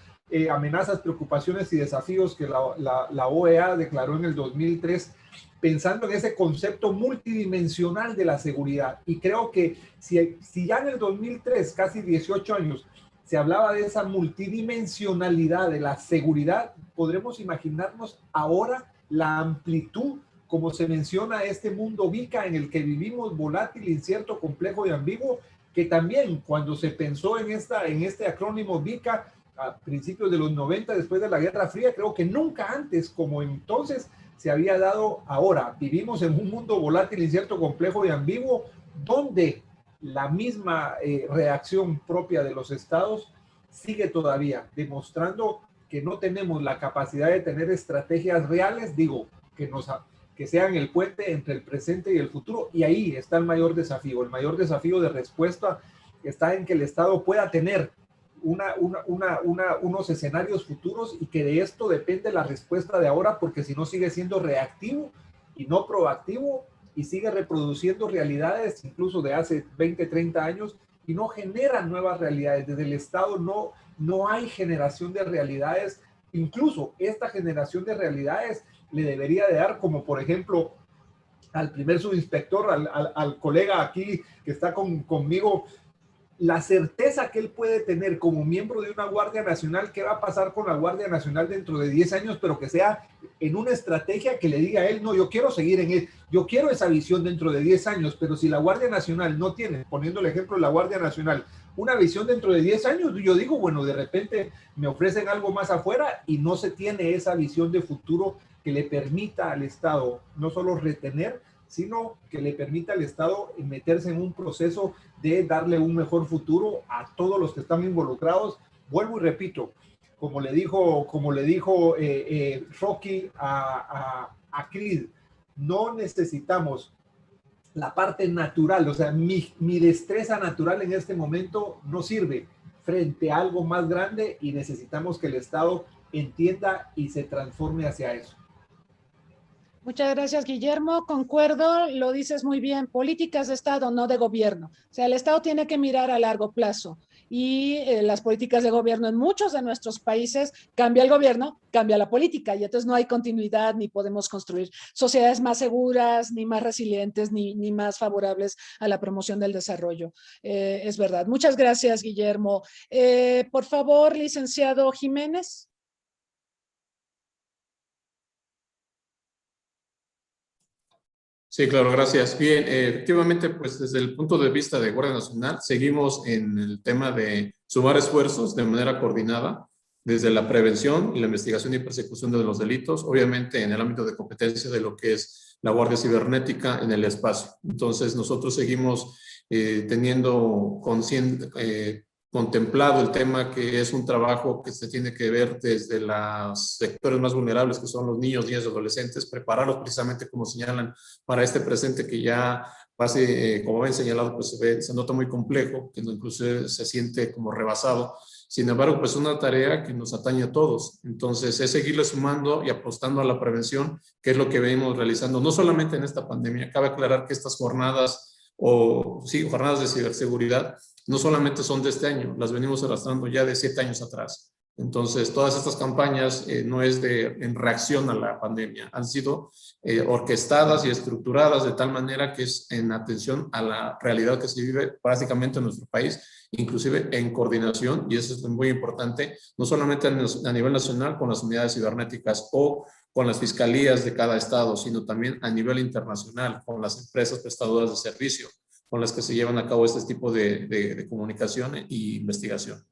D: amenazas, preocupaciones y desafíos que la OEA declaró en el 2003, pensando en ese concepto multidimensional de la seguridad. Y creo que si ya en el 2003, casi 18 años, se hablaba de esa multidimensionalidad de la seguridad, podremos imaginarnos ahora la amplitud, como se menciona, este mundo VICA en el que vivimos, volátil, incierto, complejo y ambiguo, que también cuando se pensó en este acrónimo VICA a principios de los 90, después de la Guerra Fría, creo que nunca antes como entonces se había dado. Ahora vivimos en un mundo volátil, incierto, complejo y ambiguo, donde la misma reacción propia de los estados sigue todavía demostrando que no tenemos la capacidad de tener estrategias reales, que sean el puente entre el presente y el futuro, y ahí está el mayor desafío de respuesta está en que el Estado pueda tener unos escenarios futuros y que de esto depende la respuesta de ahora, porque si no sigue siendo reactivo y no proactivo y sigue reproduciendo realidades incluso de hace 20, 30 años y no genera nuevas realidades. Desde el Estado no hay generación de realidades. Incluso esta generación de realidades le debería de dar, como por ejemplo al primer subinspector, al colega aquí que está conmigo, la certeza que él puede tener como miembro de una Guardia Nacional, qué va a pasar con la Guardia Nacional dentro de 10 años, pero que sea en una estrategia que le diga a él, no, yo quiero seguir en él, yo quiero esa visión dentro de 10 años, pero si la Guardia Nacional no tiene, poniendo el ejemplo de la Guardia Nacional, una visión dentro de 10 años, yo digo, bueno, de repente me ofrecen algo más afuera y no se tiene esa visión de futuro que le permita al Estado no solo retener, sino que le permita al Estado meterse en un proceso de darle un mejor futuro a todos los que están involucrados. Vuelvo y repito, como le dijo Rocky a Creed, no necesitamos la parte natural, o sea, mi destreza natural en este momento no sirve frente a algo más grande y necesitamos que el Estado entienda y se transforme hacia eso.
C: Muchas gracias, Guillermo. Concuerdo, lo dices muy bien. Políticas de Estado, no de gobierno. O sea, el Estado tiene que mirar a largo plazo y las políticas de gobierno en muchos de nuestros países, cambia el gobierno, cambia la política y entonces no hay continuidad ni podemos construir sociedades más seguras, ni más resilientes, ni más favorables a la promoción del desarrollo. Es verdad. Muchas gracias, Guillermo. Por favor, licenciado Jiménez.
E: Sí, claro, gracias. Bien, efectivamente, pues desde el punto de vista de Guardia Nacional, seguimos en el tema de sumar esfuerzos de manera coordinada desde la prevención y la investigación y persecución de los delitos, obviamente en el ámbito de competencia de lo que es la Guardia Cibernética en el espacio. Entonces, nosotros seguimos teniendo contemplado el tema que es un trabajo que se tiene que ver desde los sectores más vulnerables, que son los niños, niñas y adolescentes, prepararlos precisamente como señalan para este presente que ya como ven señalado, pues se nota muy complejo, que incluso se siente como rebasado. Sin embargo, pues es una tarea que nos atañe a todos. Entonces, es seguirle sumando y apostando a la prevención, que es lo que venimos realizando, no solamente en esta pandemia. Cabe aclarar que estas jornadas, jornadas de ciberseguridad, no solamente son de este año, las venimos arrastrando ya de 7 años atrás. Entonces, todas estas campañas no es en reacción a la pandemia, han sido orquestadas y estructuradas de tal manera que es en atención a la realidad que se vive prácticamente en nuestro país, inclusive en coordinación, y eso es muy importante, no solamente a nivel nacional con las unidades cibernéticas o con las fiscalías de cada estado, sino también a nivel internacional con las empresas prestadoras de servicio con las que se llevan a cabo este tipo de comunicación e investigación.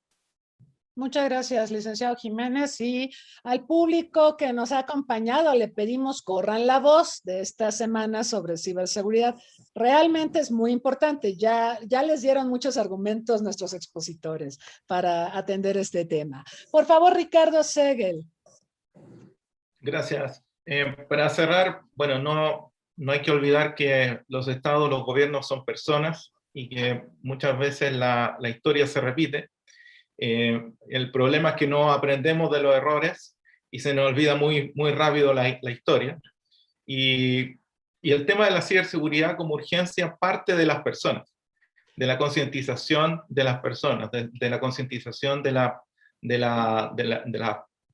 C: Muchas gracias, licenciado Jiménez. Y al público que nos ha acompañado, le pedimos corran la voz de esta semana sobre ciberseguridad. Realmente es muy importante. Ya les dieron muchos argumentos nuestros expositores para atender este tema. Por favor, Ricardo Segel.
F: Gracias. Para cerrar, bueno, no hay que olvidar que los estados, los gobiernos son personas y que muchas veces la historia se repite. El problema es que no aprendemos de los errores y se nos olvida muy rápido la historia. Y el tema de la ciberseguridad como urgencia parte de las personas, de la concientización de las personas, de la concientización de la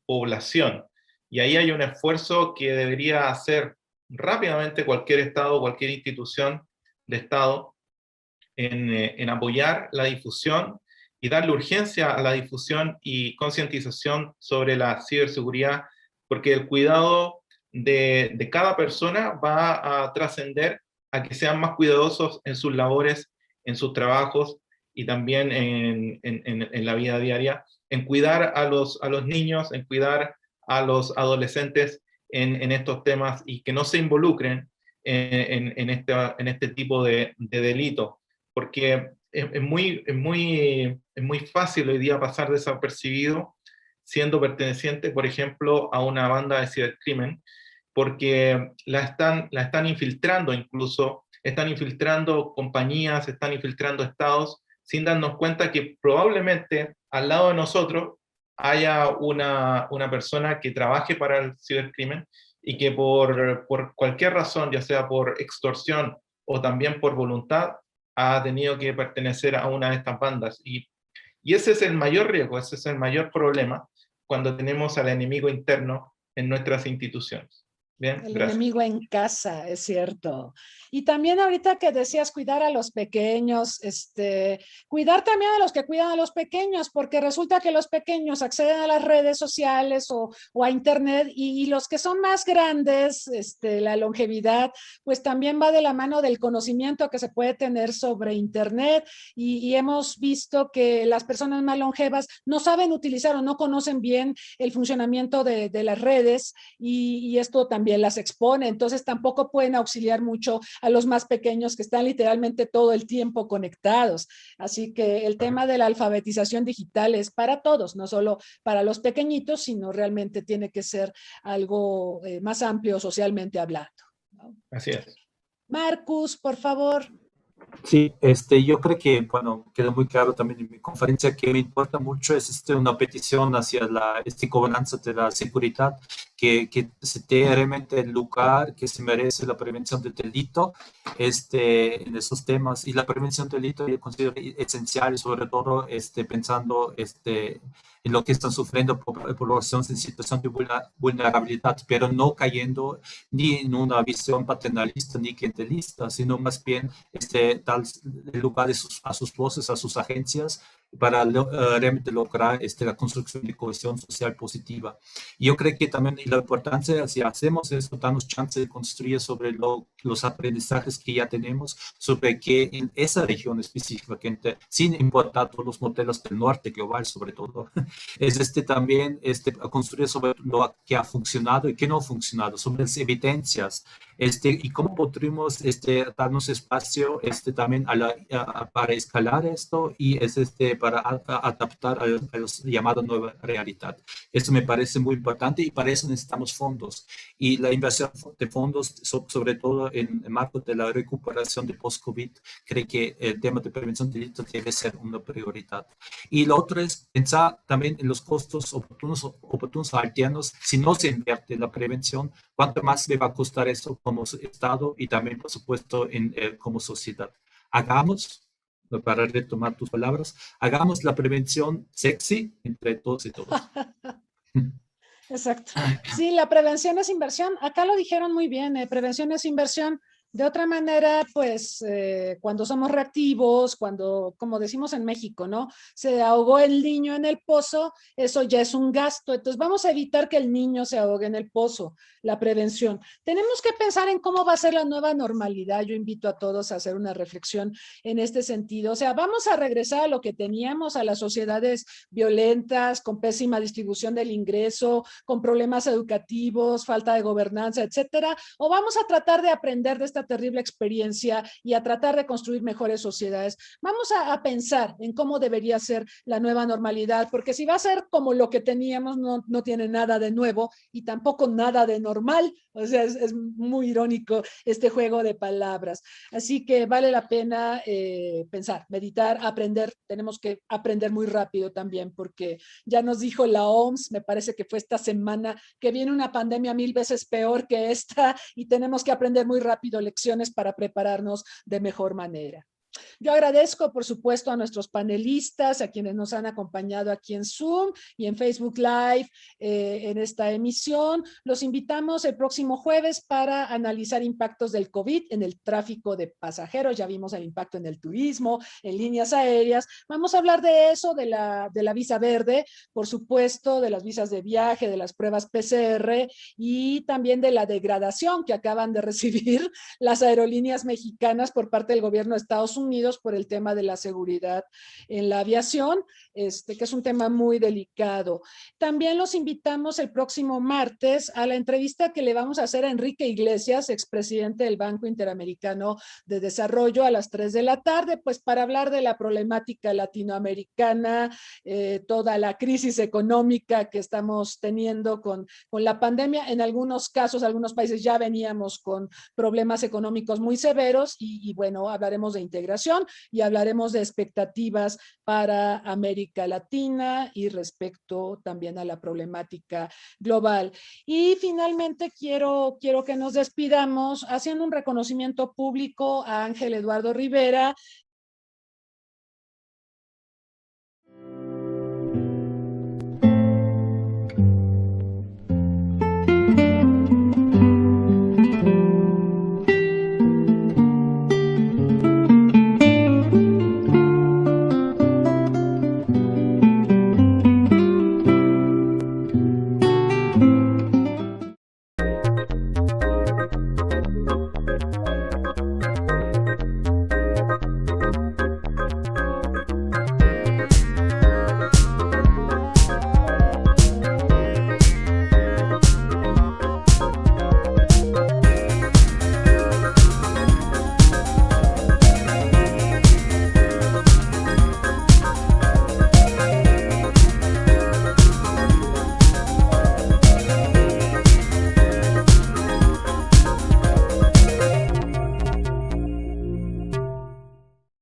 F: población. Y ahí hay un esfuerzo que debería hacer rápidamente cualquier Estado, cualquier institución de Estado en apoyar la difusión y darle urgencia a la difusión y concientización sobre la ciberseguridad, porque el cuidado de cada persona va a trascender a que sean más cuidadosos en sus labores, en sus trabajos y también en la vida diaria, en cuidar a los niños, en cuidar a los adolescentes en estos temas y que no se involucren en este tipo de delito, porque es muy fácil hoy día pasar desapercibido siendo perteneciente, por ejemplo, a una banda de cibercrimen, porque la están infiltrando incluso, están infiltrando compañías, están infiltrando estados, sin darnos cuenta que probablemente al lado de nosotros haya una persona que trabaje para el cibercrimen y que por cualquier razón, ya sea por extorsión o también por voluntad, ha tenido que pertenecer a una de estas bandas. Y ese es el mayor riesgo, ese es el mayor problema cuando tenemos al enemigo interno en nuestras instituciones. Bien,
C: El
F: gracias.
C: enemigo en casa, es cierto. Y también ahorita que decías cuidar a los pequeños, cuidar también a los que cuidan a los pequeños, porque resulta que los pequeños acceden a las redes sociales o a internet y los que son más grandes, la longevidad, pues también va de la mano del conocimiento que se puede tener sobre internet y hemos visto que las personas más longevas no saben utilizar o no conocen bien el funcionamiento de las redes y esto también las expone, entonces tampoco pueden auxiliar mucho a los más pequeños que están literalmente todo el tiempo conectados. Así que el tema de la alfabetización digital es para todos, no solo para los pequeñitos, sino realmente tiene que ser algo más amplio socialmente hablando, ¿no?
F: Así es.
C: Marcus, por favor.
G: Sí, yo creo que, bueno, quedó muy claro también en mi conferencia que me importa mucho es una petición hacia la gobernanza de la seguridad, que se dé realmente el lugar que se merece la prevención del delito en esos temas. Y la prevención del delito yo considero esencial, sobre todo pensando en lo que están sufriendo poblaciones en situación de vulnerabilidad, pero no cayendo ni en una visión paternalista ni clientelista, sino más bien dar lugar a sus voces, a sus agencias, para realmente lograr la construcción de cohesión social positiva. Y yo creo que también la importancia, si hacemos esto, darnos chance de construir sobre los aprendizajes que ya tenemos, sobre que en esa región específicamente, sin importar todos los modelos del norte global sobre todo, es también construir sobre lo que ha funcionado y que no ha funcionado, sobre las evidencias, y cómo podríamos darnos espacio también para escalar esto y para adaptar a los llamados nueva realidad. Esto me parece muy importante y para eso necesitamos fondos. Y la inversión de fondos, sobre todo en el marco de la recuperación de post-COVID, creo que el tema de prevención de delitos debe ser una prioridad. Y lo otro es pensar también en los costos oportunos alternos. Si no se invierte en la prevención, ¿cuánto más le va a costar eso como Estado y también, por supuesto, como sociedad? Hagamos, para retomar tus palabras, hagamos la prevención sexy entre todos y todos.
C: Exacto. Sí, la prevención es inversión. Acá lo dijeron muy bien, prevención es inversión. De otra manera, pues cuando somos reactivos, cuando, como decimos en México, ¿no? Se ahogó el niño en el pozo, eso ya es un gasto. Entonces vamos a evitar que el niño se ahogue en el pozo, la prevención. Tenemos que pensar en cómo va a ser la nueva normalidad. Yo invito a todos a hacer una reflexión en este sentido. O sea, vamos a regresar a lo que teníamos, a las sociedades violentas, con pésima distribución del ingreso, con problemas educativos, falta de gobernanza, etcétera, o vamos a tratar de aprender de esta terrible experiencia y a tratar de construir mejores sociedades. Vamos a pensar en cómo debería ser la nueva normalidad, porque si va a ser como lo que teníamos, no tiene nada de nuevo y tampoco nada de normal. O sea, es muy irónico este juego de palabras. Así que vale la pena pensar, meditar, aprender. Tenemos que aprender muy rápido también, porque ya nos dijo la OMS, me parece que fue esta semana, que viene una pandemia 1000 veces peor que esta y tenemos que aprender muy rápido lecciones para prepararnos de mejor manera. Yo agradezco, por supuesto, a nuestros panelistas, a quienes nos han acompañado aquí en Zoom y en Facebook Live en esta emisión. Los invitamos el próximo jueves para analizar impactos del COVID en el tráfico de pasajeros. Ya vimos el impacto en el turismo, en líneas aéreas. Vamos a hablar de eso, de la visa verde, por supuesto, de las visas de viaje, de las pruebas PCR y también de la degradación que acaban de recibir las aerolíneas mexicanas por parte del gobierno de Estados Unidos por el tema de la seguridad en la aviación, que es un tema muy delicado. También los invitamos el próximo martes a la entrevista que le vamos a hacer a Enrique Iglesias, expresidente del Banco Interamericano de Desarrollo, a las 3 de la tarde, pues para hablar de la problemática latinoamericana, toda la crisis económica que estamos teniendo con la pandemia. En algunos casos, algunos países ya veníamos con problemas económicos muy severos y bueno, hablaremos de integración y hablaremos de expectativas para América Latina y respecto también a la problemática global. Y finalmente quiero que nos despidamos haciendo un reconocimiento público a Ángel Eduardo Rivera,